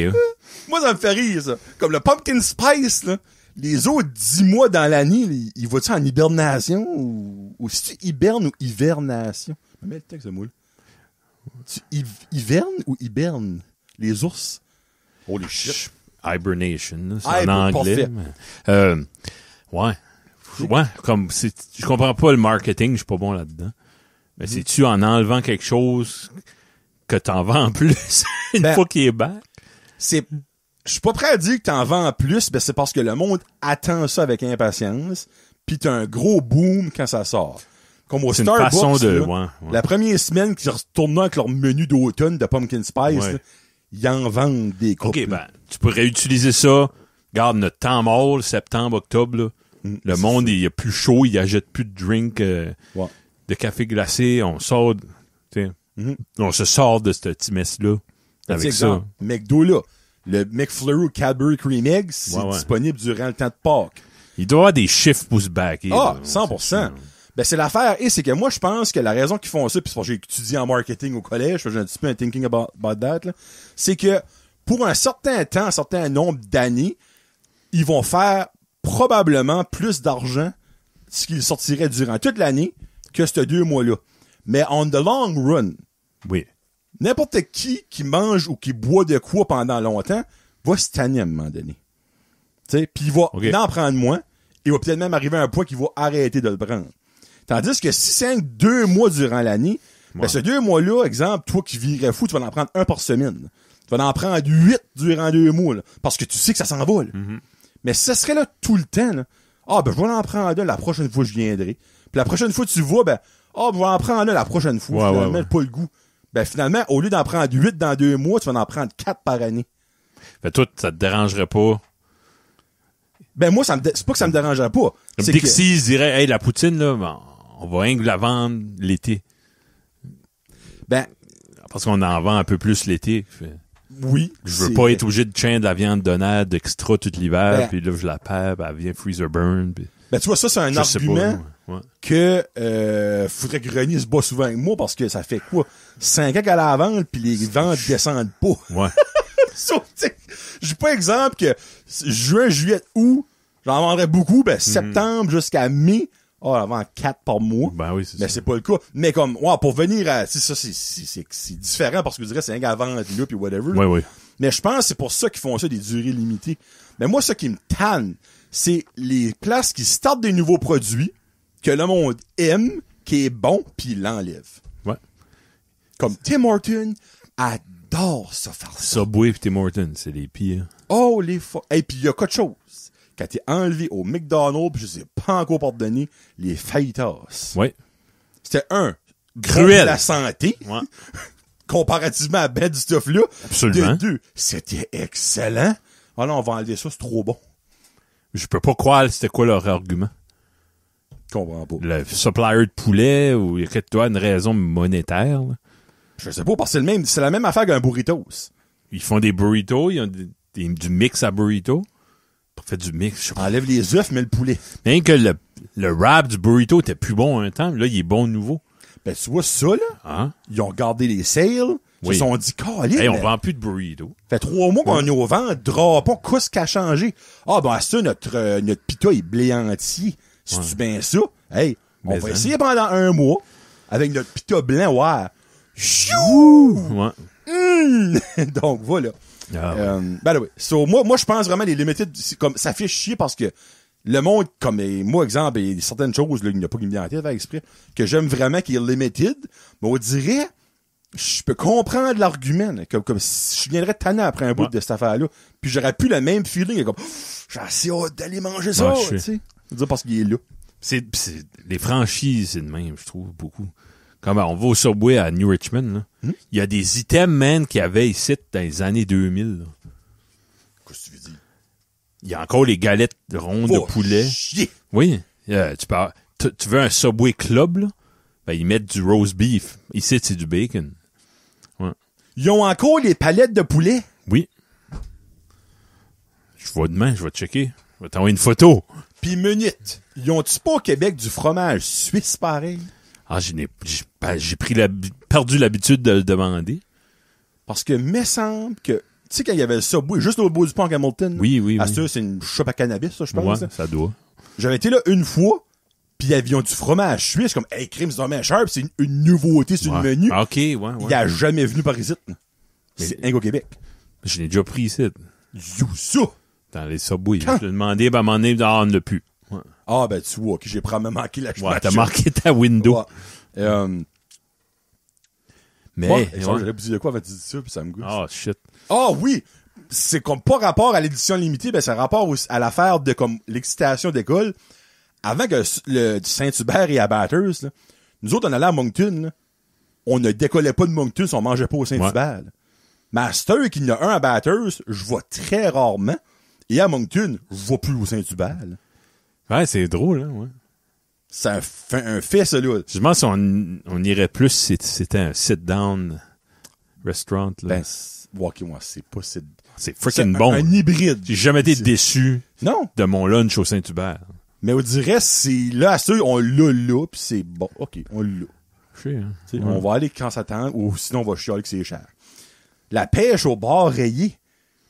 Moi, ça me fait rire, ça. Comme le pumpkin spice, là, les autres 10 mois dans l'année, ils vont-tu en hibernation ou si tu hibernes ou hivernation? Mets le texte de moule. Tu hivernes ou hibernes? Les ours? Holy shit.
Hibernation, c'est en anglais. Ouais, comme je comprends pas le marketing, je suis pas bon là-dedans. Mais c'est-tu en enlevant quelque chose que t'en vends en plus une fois qu'il est back?
Je suis pas prêt à dire que t'en vends en plus, ben c'est parce que le monde attend ça avec impatience, pis t'as un gros boom quand ça sort. Comme au Starbucks, la première semaine qu'ils retournent avec leur menu d'automne de pumpkin spice, là, ils en vendent des coupes.
OK, tu peux réutiliser ça. Regarde, notre temps mort, septembre, octobre, là, le monde, il y a plus chaud, il achète plus de drink, de café glacé, on sort, on se sort de cette petit mess-là avec ça.
McDo, là, le McFlurry Cadbury Cream Egg, c'est disponible durant le temps de Pâques.
Il doit y avoir des chiffres pour se backer.
Ah, 100%. Ben, c'est l'affaire. Et c'est que moi, je pense que la raison qu'ils font ça, puis c'est parce que j'ai étudié en marketing au collège, j'ai un petit peu un thinking about that, là, c'est que pour un certain temps, un certain nombre d'années, ils vont faire probablement plus d'argent ce qu'ils sortiraient durant toute l'année que ces 2 mois-là. Mais on the long run, n'importe qui mange ou qui boit de quoi pendant longtemps va se tanner à un moment donné. Puis il va en prendre moins. Il va peut-être même arriver à un point qu'il va arrêter de le prendre. Tandis que si c'est 2 mois durant l'année, ben ce 2 mois-là, exemple, toi qui virais fou, tu vas en prendre 1 par semaine. Tu vas en prendre 8 durant 2 mois, là, parce que tu sais que ça s'en va. Là. Mais si ça serait là tout le temps, là, je vais en prendre un la prochaine fois que je viendrai. Puis la prochaine fois que tu vas, je vais en prendre un la prochaine fois. Finalement, pas le goût. Ben finalement, au lieu d'en prendre 8 dans 2 mois, tu vas en prendre 4 par année.
Fait toi, ça te dérangerait pas?
Ben moi, c'est pas que ça me dérangerait pas.
Comme Dixie dirait, hey, la poutine, là, on va rien que la vendre l'été.
Ben,
parce qu'on en vend un peu plus l'été.
Oui.
Je veux pas être obligé de chaîner de la viande d'honneur extra tout l'hiver, puis là, je la perds, elle vient freezer burn. Pis...
Ben, tu vois, ça, c'est un argument que faudrait que René se bat souvent avec moi parce que ça fait quoi? 5 ans qu'elle a la vente pis les ventes descendent pas.
Ouais.
So, j'ai pas exemple que juin, juillet, août, j'en vendrais beaucoup, ben, septembre jusqu'à mai, elle vend 4 par mois.
Ben oui, c'est
ça. Mais c'est pas le cas. Mais comme, pour venir à, c'est différent parce que je dirais, c'est un gars vente là pis whatever.
Oui, oui.
Mais je pense que c'est pour ça qu'ils font ça des durées limitées. Mais moi, ce qui me tanne, c'est les places qui startent des nouveaux produits que le monde aime, qui est bon, puis il l'enlève.
Ouais.
Comme Tim Hortons adore ça faire ça.
Subway et Tim Hortons, c'est les pires.
Oh, les Et puis il y a quelque chose. Quand t'es enlevé au McDonald's, puis je sais pas encore pardonner, les fajitas.
Oui.
C'était
cruel
de la santé.
Ouais.
Comparativement à bête du stuff là.
Absolument.
De 2, c'était excellent. Ah non, on va enlever ça, c'est trop bon.
Je peux pas croire c'était quoi leur argument.
Je comprends pas.
Le supplier de poulet ou il y a une raison monétaire. Là.
Je sais pas, parce que c'est la même affaire qu'un burritos.
Ils font des burritos, ils ont du mix à burrito. Pour faire du mix, je sais pas.
Enlève les œufs, mais le poulet.
Même que le wrap du burrito était plus bon un temps, là, il est bon nouveau.
Ben, tu vois ça, là?
Hein?
Ils ont regardé les sales. Ils se sont dit, calé.
Hey, on vend plus de burrito.
Fait 3 mois qu'on est au vent, drapon, qu'est-ce qui a changé? Ah, ben, ça, notre pita est blé entier. C'est-tu bien ça? Hey, on va essayer pendant 1 mois, avec notre pita blanc, ouais. Chou!
Ouais.
Donc, voilà. Ben, oui. So, moi, je pense vraiment les limited, comme, ça fait chier parce que le monde, comme, moi, exemple, il y a certaines choses, là, il n'y a pas qui me vient en tête, avec exprès, que j'aime vraiment qui est limited, mais on dirait, je peux comprendre l'argument, là, comme si je viendrais tanner après un bout de cette affaire-là, puis j'aurais plus le même feeling, comme, j'ai assez hâte d'aller manger ça, tu sais. C'est parce qu'il est là.
C'est les franchises, c'est de même, je trouve, beaucoup. Comme on va au Subway à New Richmond, là, il y a des items, man, qu'il y avait ici dans les années 2000, là.
Qu'est-ce que tu veux dire?
Il y a encore les galettes rondes de poulet.
Chier.
Oui. Tu veux un Subway Club, là? Ben, ils mettent du roast beef. Ici, c'est du bacon. Ouais.
Ils ont encore les palettes de poulet?
Oui. Je vois demain, je vais checker. Je vais t'envoyer une photo.
Puis minute. Ils ont-tu pas au Québec du fromage suisse pareil?
Ah, j'ai perdu l'habitude de le demander.
Parce que, me semble que, tu sais, quand il y avait le Subway, juste au bout du pont à Hamilton.
Oui.
À ça, c'est une shop à cannabis, ça, je pense.
Ouais, ça doit.
J'avais été là une fois, pis ils avaient du fromage suisse, comme, hey, crime, c'est dommage cher, pis c'est une nouveauté sur le menu.
Ah, OK, ouais.
Il a jamais venu par ici. C'est un au Québec.
Je l'ai déjà pris ici.
You ça!
Dans les Subway. Je l'ai demandé, ben, à m'en est, on ne l'a plus. Ouais.
Ah, ben, tu vois, j'ai probablement manqué la
ouais, t'as marqué ta window.
Ouais.
Mais,
j'allais vous dire de quoi avant de dire ça, puis ça me goûte.
Ah, shit.
Ah, oui! C'est comme pas rapport à l'édition limitée, ben, c'est rapport à l'affaire de, comme, l'excitation d'école. Avant que le Saint-Hubert et à Bathurst, là, nous autres, on allait à Moncton, là, on ne décollait pas de Moncton si on mangeait pas au Saint-Hubert. Ouais. Master, qu'il y en a un à Bathurst, je vois très rarement. Et à Moncton, je vois plus au Saint-Hubert. Là.
Ouais, c'est drôle, hein, ouais.
C'est un fait, ça, là.
Je pense qu'on irait plus si c'était un sit-down restaurant, là.
Ben, c'est pas
c'est freaking bon.
Un hybride.
J'ai jamais été déçu de mon lunch au Saint-Hubert.
Mais on dirait, c'est là, on l'a là, pis c'est bon. OK, on l'a.
Hein.
On va aller quand ça tente, ou sinon on va chialer que c'est cher. La pêche au bar rayé.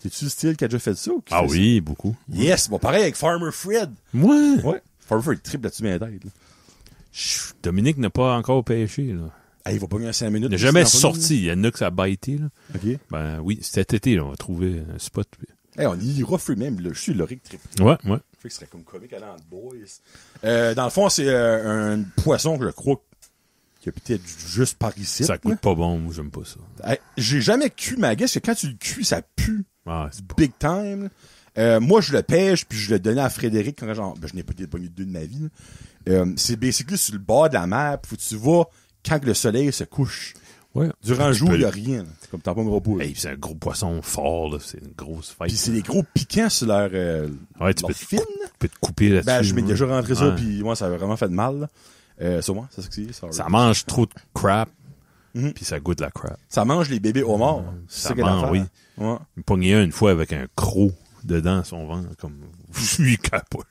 C'est-tu le style qui a déjà fait ça? Ou
ah oui, ça? Beaucoup.
Yes, bon, pareil avec Farmer Fred.
Ouais.
Farmer Fred triple là-dessus bien tête.
Dominique n'a pas encore pêché, là.
Il va pas gagner 5 minutes.
Il n'a jamais sorti. Il y en a que ça a baité, là.
OK.
Ben oui, cet été, là, on va trouver un spot.
On y ira free même. Là, je suis le Rick triple.
Ouais.
Fait que ce serait comme comique allant de boys. Dans le fond, c'est un poisson que je crois qui a peut-être juste par ici.
Ça coûte pas bon, moi, j'aime pas ça.
J'ai jamais cuit ma guesse, que quand tu le cuis, ça pue.
Ah, c'est
big time. Moi, je le pêche, puis je le donnais à Frédéric quand je n'ai pas été pogné de deux de ma vie. C'est basically sur le bord de la mer, faut que tu vas quand le soleil se couche.
Ouais.
Durant le jour, il n'y a rien. Comme t'as pas un gros bout.
Hey, c'est un gros poisson fort, là. C'est une grosse fête.
Puis c'est des gros piquants sur leur,
tu
fine.
peux te couper là-dessus.
Ben, je m'ai déjà rentré ça, puis moi, ça a vraiment fait de mal. Sur moi, c'est ce que c'est.
Ça mange trop de crap, puis ça goûte la crap.
Ça mange les bébés homards.
Ça mange, oui.
Ouais.
Il me pognait une fois avec un croc dedans son ventre, comme Je lui capote.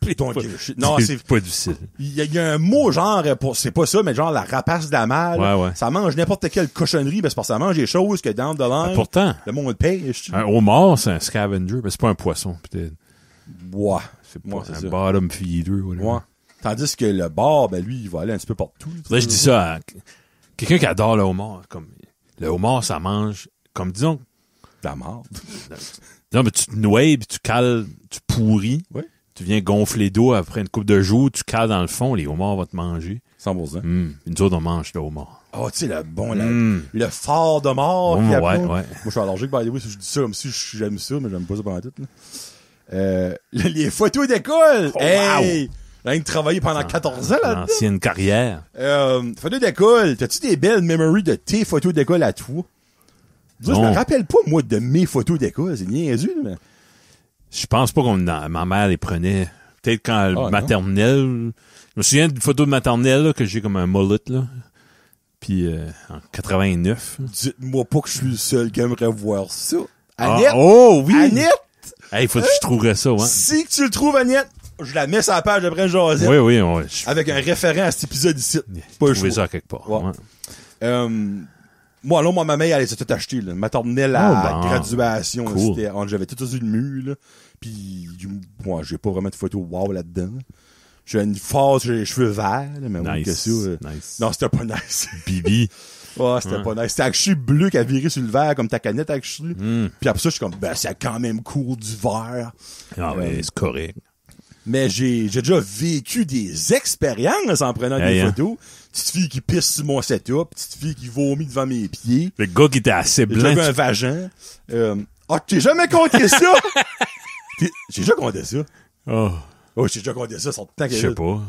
Non, c'est
pas difficile.
Il y a un mot genre, c'est pas ça, mais genre la rapace de la malle.
Ouais.
Ça mange n'importe quelle cochonnerie, parce que ça mange des choses que dans de l'an.
Pourtant.
Le monde pêche.
Un homard, c'est un scavenger, mais c'est pas un poisson, peut-être.
Ouais.
C'est pas un bottom feeder, whatever.
Ouais. Tandis que le bar, ben lui, il va aller un petit peu partout.
Là, je dis ça à quelqu'un qui adore le homard. Comme, le homard, ça mange, comme disons.
De la marde.
Non, mais tu te noies, puis tu cales, tu pourris.
Oui.
Tu viens gonfler d'eau après une coupe de jours, tu cales dans le fond, les homards vont te manger.
100%.
Nous autres, on mange le homard.
Oh, tu sais, le bon, le fort de mort.
Ouais.
Moi, je suis allergique, by the way, je dis ça comme si j'aime ça, mais j'aime pas ça pendant tout, là. Les photos d'école!
Oh,
hey! J'ai travaillé pendant 14 ans, là-dedans.
Ancienne carrière.
Photos d'école. T'as-tu des belles memories de tes photos d'école à toi? Moi, je me rappelle pas, moi, de mes photos d'école. C'est niaiseux, mais...
Je pense pas ma mère les prenait. Peut-être quand maternelle. Je me souviens d'une photo de maternelle, là, que j'ai comme un mullet, là. Puis, en 89.
Dites-moi pas que je suis le seul qui aimerait voir ça. Annette!
Oh, oui!
Annette!
Hey, faut que je trouverais ça, ouais.
Si que tu le trouves, Annette, je la mets sur la page de Brent Josette.
Oui.
Avec un référent à cet épisode ici.
Pas trouver ça quelque part.
Ouais. Moi, alors, ma mère, elle s'est tout acheté, là. Maternelle à graduation.
Cool.
J'avais tout sur le mur, là. Puis, moi, j'ai pas vraiment de photos wow là-dedans. J'ai une phase, j'ai les cheveux verts, là, mais
nice.
que ça.
Nice.
Non, c'était pas nice.
Bibi.
Ouais, c'était pas nice. C'était actually bleu qui a viré sur le vert, comme ta canette actually. Puis après ça, je suis comme, ben, c'est quand même cool du vert.
Ah, ouais, c'est correct.
Mais j'ai déjà vécu des expériences en prenant des photos. Petite fille qui pisse sur mon setup, petite fille qui vomit devant mes pieds.
Le gars qui était assez blanc.
J'avais un vagin. T'es jamais compté ça? J'ai déjà compté ça. Oh, j'ai déjà compté ça, ça tant
je sais pas.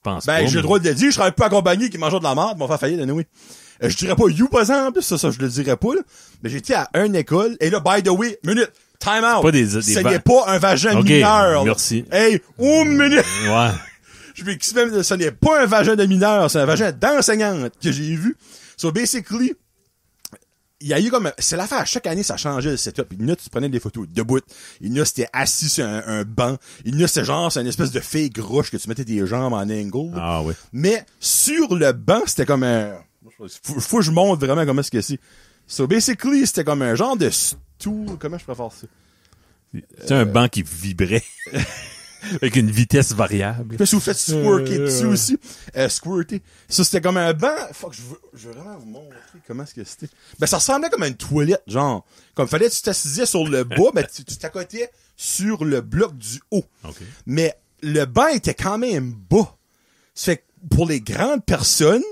Pense
ben,
pas,
j'ai le droit de le dire, je serais pas accompagné qui mangeait de la merde, m'ont fait faillite, anyway. Je dirais pas you, par exemple, ça, je le dirais pas, là. Mais j'étais à une école, et là, by the way, minute, time out.
Pas
ce n'est pas un vagin mineur.
Merci.
Hey, minute.
Ouais.
Ce n'est pas un vagin de mineur, c'est un vagin d'enseignante que j'ai vu. So, basically, il y a eu comme, c'est l'affaire, chaque année, ça changeait le setup. Il y en a, tu prenais des photos debout. Il y en a, c'était assis sur un banc. Il y en a, c'est une espèce de fake roche que tu mettais tes jambes en angle.
Ah oui.
Mais, sur le banc, c'était comme un, faut que je montre vraiment comment est-ce que c'est. So, basically, c'était comme un genre de stool, comment je préfère ça?
C'est un banc qui vibrait. Avec une vitesse variable.
Puis si vous faites squirter dessus aussi. Squirter. Ça, c'était comme un banc. Fuck, je veux vraiment vous montrer comment est-ce que c'était. Ben, ça ressemblait comme à une toilette, genre. Comme fallait que tu t'assisais sur le bas, ben, tu t'accotais sur le bloc du haut.
Okay.
Mais le banc était quand même bas. Ça fait que pour les grandes personnes,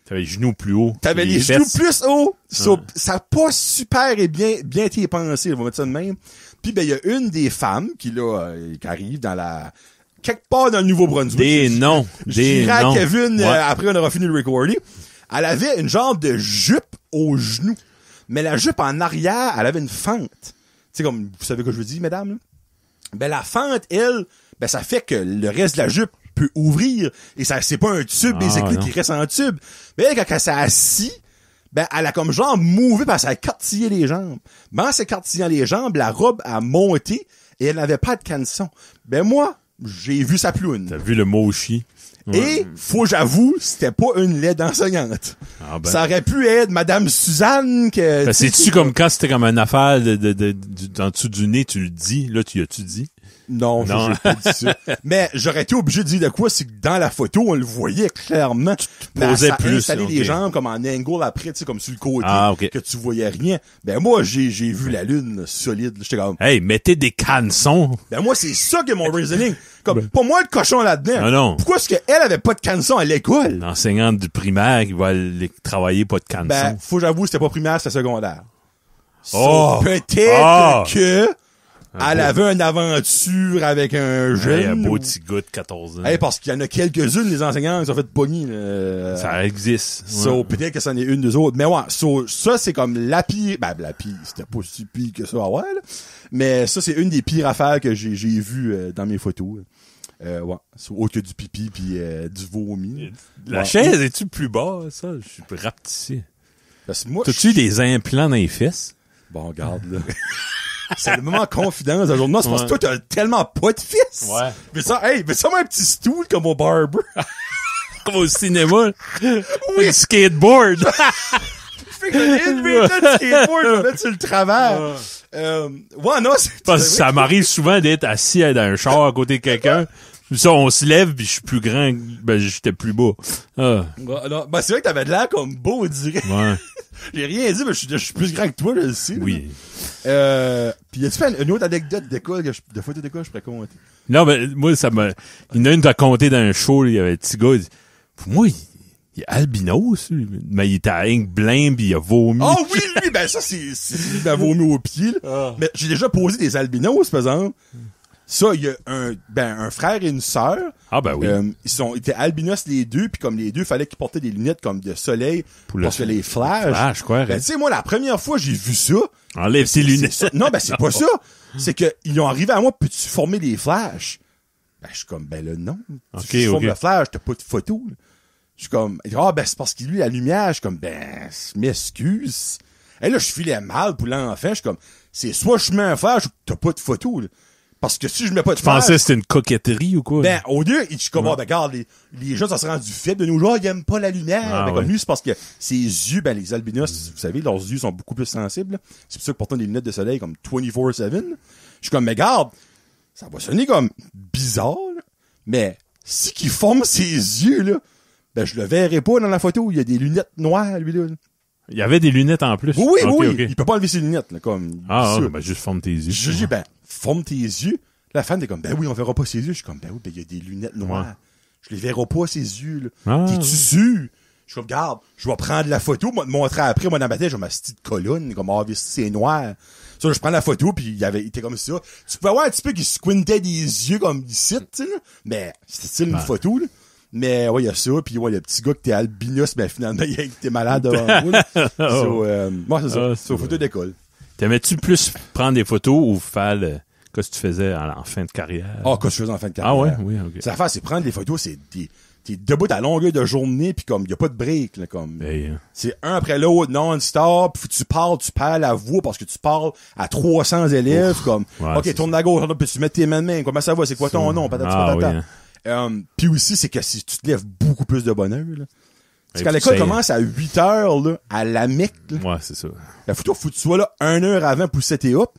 t'avais les genoux plus hauts.
T'avais les genoux plus hauts. So, ça n'a pas super et bien été pensé, on va mettre ça de même. Puis, ben, il y a une des femmes qui arrive dans quelque part dans le Nouveau-Brunswick.
Des noms.
Je dirais à Kevin, après on aura fini le recording. Elle avait une genre de jupe aux genoux. Mais la jupe en arrière, elle avait une fente. Tu sais, comme, vous savez que je veux dire, mesdames, là? Ben, la fente, elle, ben, ça fait que le reste de la jupe peut ouvrir. Et ça, c'est pas un tube, basically, qui reste en tube. Mais elle, quand elle s'est assise, ben, elle a comme genre mouvé parce qu'elle a écartillé les jambes. Ben, en s'écartillant les jambes, la robe a monté et elle n'avait pas de canson. Ben, moi, j'ai vu sa ploune.
T'as vu le mochi.
Et, j'avoue, c'était pas une laide enseignante.
Ah ben.
Ça aurait pu être Madame Suzanne que...
Ben, c'est-tu comme quand c'était comme une affaire en dessous du nez, tu le dis, là, tu as-tu dit?
Non. J'ai pas dit ça. Mais j'aurais été obligé de dire de quoi, c'est que dans la photo, on le voyait clairement. Tu
te posais plus.
Installer les jambes comme en angle après, tu sais, comme sur le côté, que tu voyais rien. Ben moi, j'ai vu la lune solide. J'étais comme...
Hey, mettez des cançons.
Ben moi, c'est ça que mon reasoning. Comme, pas moi le cochon là-dedans.
Non.
Pourquoi est-ce qu'elle avait pas de canson à l'école?
L'enseignante du primaire qui va aller travailler pas de canson.
Ben, j'avoue, c'était pas primaire, c'était secondaire. Peut-être que... Elle avait une aventure avec un jeune.
Un beau petit gars de 14 ans.
Parce qu'il y en a quelques-unes, les enseignants, qui ont fait pogner.
Ça existe.
So, peut-être que c'en est une des autres. Mais ouais, ça, c'est comme la pire. Ben, la pire, c'était pas si pire que ça, là. Mais ça, c'est une des pires affaires que j'ai vues dans mes photos. Autre que du pipi puis du vomi.
La chaise, est-tu plus bas, ça? Je suis rapetissé.
Parce que moi,
t'as-tu des implants dans les fesses?
Bon, regarde, là. c'est le moment confidence d'un jour. Non, c'est parce que toi, t'as tellement pas de fils.
Ouais.
Mais ça moi un petit stool comme au barber.
Comme au cinéma. Oui. Un skateboard.
Je fais que j'ai une de skateboard, je vais mettre sur le travers. Ouais, non, c'est...
Parce que ça m'arrive souvent d'être assis dans un char à côté de quelqu'un. Ça, on se lève pis je suis plus grand, ben, j'étais plus bas.
Ben, c'est vrai que t'avais de l'air comme beau, on dirait.
Ouais.
J'ai rien dit, mais je suis plus grand que toi, je le sais.
Oui.
Pis y a-tu fait une autre anecdote d'école, de photo d'école, je pourrais compter?
Non, ben, moi, il y en a une qui a compté dans un show, là, il y avait un petit gars, pour moi, il est albinos, mais il était à Ink Blim pis il a vomi.
Oh oui, lui, ben ça, il a vomi au pied, là. Mais j'ai déjà posé des albinos, par exemple. Ça, il y a un frère et une sœur.
Ah, ben oui.
Ils étaient albinos les deux, puis comme les deux, fallait qu'ils portaient des lunettes comme de soleil parce que les flashs.
Quoi.
Ben, tu sais, moi, la première fois, j'ai vu ça.
Enlève tes lunettes.
Non, ben, c'est pas ça. C'est que, ils ont arrivé à moi, peux-tu former des flashs? Ben, je suis comme, ben, là, non. Tu formes le flash, t'as pas de photo, là. Je suis comme, ben, c'est parce qu'il lui, la lumière. Je suis comme, ben, m'excuse. Et là, je filais mal pour l'enfant. Je suis comme, c'est soit je mets un flash ou t'as pas de photo, là. Parce que si je mets pas de flash...
Tu pensais que c'était une coquetterie ou quoi?
Ben, au lieu, je suis comme, ben, regarde, les gens, ça se rend du fait de nos jours, ils aiment pas la lumière. Ben, comme lui, c'est parce que ses yeux, ben, les albinos, vous savez, leurs yeux sont beaucoup plus sensibles. C'est pour ça que pourtant des lunettes de soleil comme 24/7. Je suis comme, mais regarde, ça va sonner comme bizarre, là, mais si qu'il forme ses yeux, là, ben, je le verrai pas dans la photo. Il y a des lunettes noires, lui, là.
Il y avait des lunettes en plus.
Oui, oui. Il peut pas enlever ses lunettes, là, comme.
Ben, juste forme tes yeux.
Je dis, ben, forme tes yeux. La femme est comme, ben oui, on verra pas ses yeux. Je suis comme, ben oui, ben, il y a des lunettes noires. Ouais. Je les verrai pas, ses yeux, là. T'es-tu sûr? Je suis comme, regarde, je vais prendre la photo, moi, te montrer après, moi, dans ma tête, j'ai ma petite colonne, comme, c'est noir. Ça, je prends la photo, puis il était comme ça. Tu pouvais voir un petit peu qu'il squintait des yeux comme ici, tu sais, là. Mais, c'était une photo, là. Mais, ouais, il y a ça, puis ouais, le petit gars que t'es albinos, mais finalement, il était malade devant vous, là. Moi, c'est ça. C'est aux photos d'école.
T'aimais-tu plus prendre des photos ou faire qu'est-ce que tu faisais en fin de carrière?
Ah, qu'est-ce que je faisais en fin de carrière?
Ah ouais? Oui, ok.
C'est l'affaire, c'est prendre des photos, t'es debout à longueur de journée, puis comme, y a pas de break, là, comme. C'est un après l'autre, non-stop, puis tu perds la voix parce que tu parles à 300 élèves, comme, ok, tourne à gauche, puis tu mets tes mains de main, comment ça va, c'est quoi ton nom, patata. Puis aussi, c'est que si tu te lèves beaucoup plus de bonheur, là. Parce qu'à l'école commence à 8h, là, à la Mecque, là.
Ouais, c'est ça.
La photo, faut que tu sois là 1 heure avant pour setter up.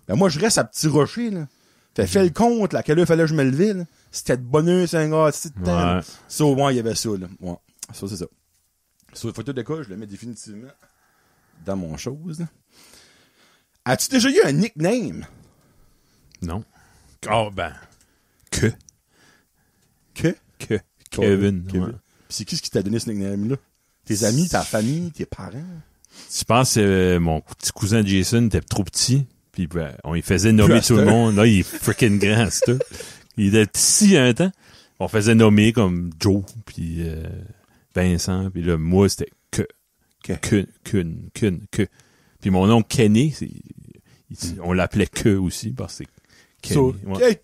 Ben, moi, je reste à Petit Rocher, là. Fait le compte, là, à quelle heure fallait que je me lever, là. C'était de bonne heure, 5 heures, c'était de temps. Ouais. Ça, au moins, il y avait ça, là. Ouais. Ça, c'est ça. Sur la photo d'école, je le mets définitivement dans mon chose, là. As-tu déjà eu un nickname?
Non. Oh, ben.
Kevin. Ouais. Pis c'est qui t'a donné ce nickname-là? Tes amis, ta famille, tes parents?
Je pense que mon petit cousin Jason était trop petit. Puis ben, on lui faisait nommer tout le monde. Là, il est freaking grand, c'est tout. Il était petit un temps. On faisait nommer comme Joe, puis Vincent. Puis là, moi, c'était que. Puis mon nom Kenny, on l'appelait que aussi, parce que c'est Kenny.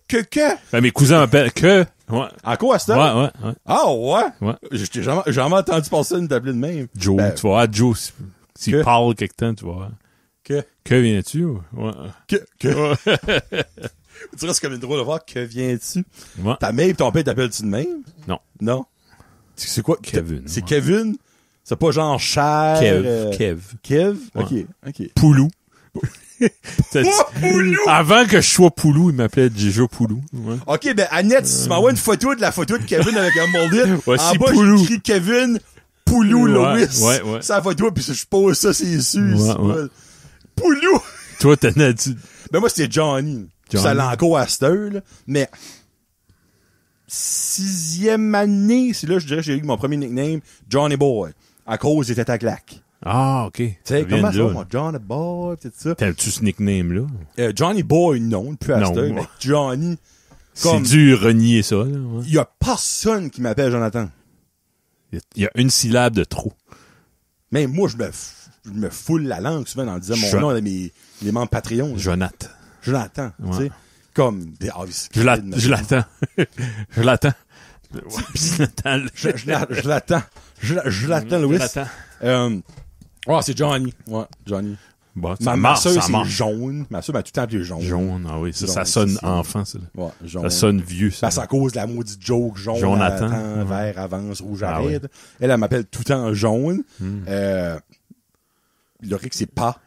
Que?
Ben, mes cousins m'appellent que. Ouais.
À quoi, ça?
Ouais.
Ah, ouais?
Ouais.
J'ai jamais entendu personne t'appeler de même.
Joe, tu vas voir, Joe, s'il parle quelque temps, tu vas voir. Que viens-tu? Ouais.
Que. Tu restes comme une drôle de voir, que viens-tu?
Ouais.
Ta mère et ton père t'appellent-tu de même? Non? C'est quoi?
Kevin.
C'est Kevin? C'est pas genre Cher? Kev?
Ouais.
Ok.
Poulou. Avant que je sois Poulou, il m'appelait déjà Poulou. Ouais.
Ok, ben Annette, si tu m'envoies une photo de la photo de Kevin avec un molded,
en
bas, j'ai écrit Kevin Poulou Lewis.
Ouais.
C'est la photo, puis je pose ça, c'est sûr. Ouais. Poulou!
Toi, t'en as-tu?
Ben moi, c'était Johnny. Ça l'a encore à cette heure, là. Mais 6e année, c'est là, je dirais, j'ai eu mon premier nickname, Johnny Boy. À cause des têtes à claques.
Ah, ok.
Tu sais, comment ça, mon Johnny Boy, tout ça.
T'as-tu ce nickname-là?
Johnny Boy, non, plus à cette heure, mais Johnny.
C'est dur renier ça, là. Ouais.
Il y a personne qui m'appelle Jonathan.
Il y a une syllabe de trop.
Mais moi, je me foule la langue souvent en disant mon nom à mes membres Patreon.
Jonathan.
Tu sais. Comme,
je l'attends. Je l'attends.
Je l'attends, Louis. C'est Johnny. Ouais, Johnny.
Bon,
ma soeur, c'est jaune. Ma soeur m'a tout le temps appelé jaune.
Jaune, ah oui. Ça sonne enfant, ça.
Ouais, jaune.
Ça sonne vieux, ça.
C'est à cause de la maudite joke. Jaune
Jonathan.
Vert avance, rouge arrête. Ouais. Elle m'appelle tout le temps jaune. Il aurait que c'est pas.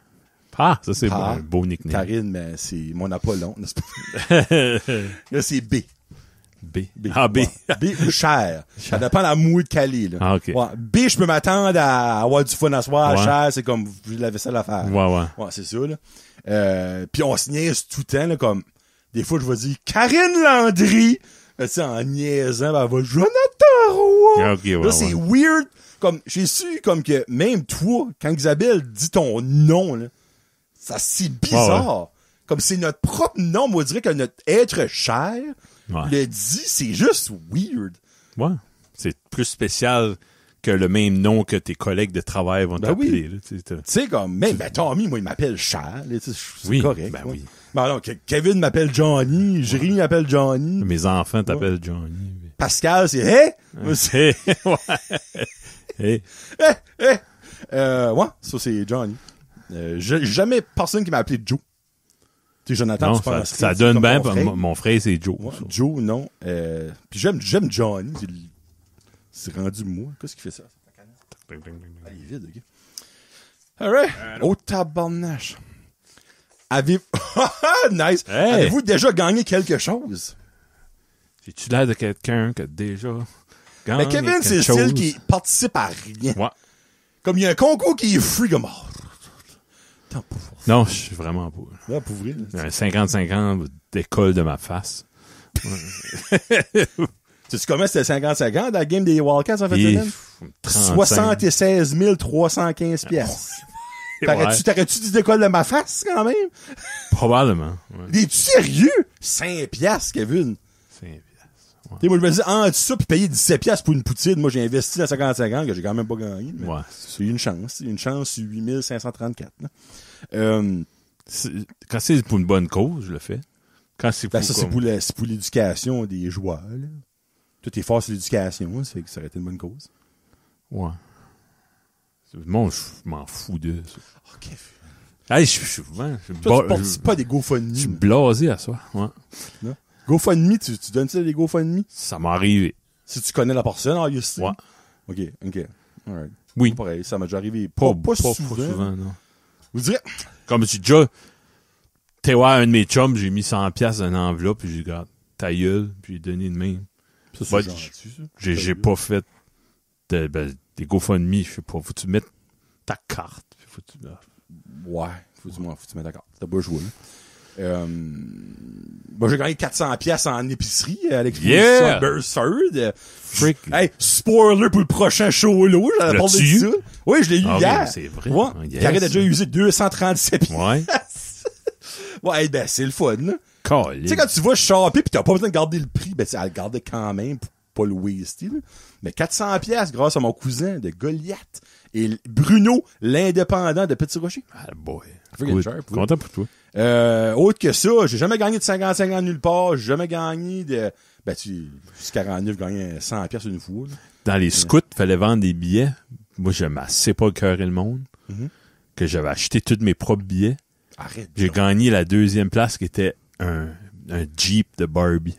Ah, ça c'est un beau nickname.
Karine, mais c'est mon Apollon, n'est-ce pas? Là, c'est B.
B. Ah, B.
Ouais. B ou Cher. Ça dépend de la mouille de Cali, là.
Ah, OK.
Ouais. B, je peux m'attendre à avoir du fun à soir. Ouais. Cher, c'est comme, j'ai la vaisselle à faire.
Ouais.
Ouais, c'est ça, là. Puis on se niaise tout le temps, là, comme, des fois, je vais dire, Karine Landry. Tu sais, en niaisant, ben, elle va, Jonathan Roy.
Okay,
là, c'est weird. Comme, j'ai su, comme que, même toi, quand Isabelle dit ton nom, là, ça, c'est bizarre. Comme c'est notre propre nom, moi, je dirais que notre être cher le dit, c'est juste weird.
Ouais. C'est plus spécial que le même nom que tes collègues de travail vont t'appeler.
Tu sais, comme, même, Tommy, moi, il m'appelle Cher. C'est correct.
Ben oui.
Ben non, Kevin m'appelle Johnny, Jérémy m'appelle Johnny.
Mes enfants t'appellent Johnny.
Pascal, c'est Hey!
C'est, Hey.
Ouais, ça, c'est Johnny. Jamais personne qui m'a appelé Joe. Tu sais, Jonathan,
non,
tu penses.
Ça donne bien. Mon frère, c'est Joe.
Ouais, Joe, non. Puis j'aime Johnny. C'est rendu moi. Qu'est-ce qui fait ça? Ah, il est vide, OK. Alright. Au tabarnache. Nice. Hey. Avez-vous déjà gagné quelque chose?
J'ai-tu l'air de quelqu'un qui a déjà gagné
mais Kevin, c'est le style qui participe à rien.
Ouais.
Comme il y a un concours qui est free, comme...
Non, je suis vraiment pas.
Ouais, pour vrai.
Un 50-50 d'école de ma face.
Tu sais comment c'était 50-50 dans la game des Wildcats en fait? 76 315 piastres. T'aurais-tu dit d'école de ma face quand même?
Probablement. Ouais.
Es-tu sérieux? 5 piastres, Kevin.
5 piastres.
Ouais. Je me dis, en dessous, puis payer 17 piastres pour une poutine, moi j'ai investi dans 50-50 que j'ai quand même pas gagné. Mais
ouais.
C'est une chance. Une chance sur 8534.
Quand c'est pour une bonne cause, je le fais. Quand c'est pour,
c'est pour l'éducation des joueurs. Là. Tout est fort sur l'éducation, ça fait que ça aurait été une bonne cause.
Ouais. Moi, je m'en fous de ça.
OK.
Hey,
Toi, tu participes pas des GoFundMe.
Je suis blasé à ça. Ouais.
Non? GoFundMe, tu donnes ça des GoFundMe?
Ça m'est arrivé.
Si tu connais la personne, obviously.
Ouais.
OK. Alright.
Oui.
Pareil, ça m'a déjà arrivé. Pas souvent,
non.
Vous direz...
Comme j'ai déjà... T'es ouais, un de mes chums, j'ai mis 100$ dans une enveloppe, puis j'ai dit, ta gueule, puis j'ai donné de même.
Ça, c'est gentil, ça.
J'ai pas fait des GoFundMe, je sais pas, faut-tu mettre ta carte?
Ouais, faut-tu mettre ta carte. T'as pas joué, là. J'ai gagné 400$ en épicerie à l'exposition Burford.
Freak.
Hey, spoiler pour le prochain show là, j'allais parler de ça. Oui, je l'ai eu hier.
C'est vrai.
Ouais. Yes. J'aurais déjà usé 237$.
Ouais.
Ouais, ben c'est le fun, là.
Tu
sais, quand tu vas shopper pis t'as pas besoin de garder le prix, ben tu vas le garder quand même pour pas le waster, là. Mais 400$ grâce à mon cousin de Goliath et Bruno, l'indépendant de Petit Rocher.
Ah, boy.
Content pour toi. Autre que ça, j'ai jamais gagné de 50-50 nulle part. J'ai jamais gagné de... jusqu'à 49, j'ai gagné 100$ une fois. Là.
Dans les scouts, fallait vendre des billets. Moi, je m'assais pas cœur et le monde. Que j'avais acheté tous mes propres billets.
Arrête.
J'ai gagné la 2e place qui était un Jeep de Barbie.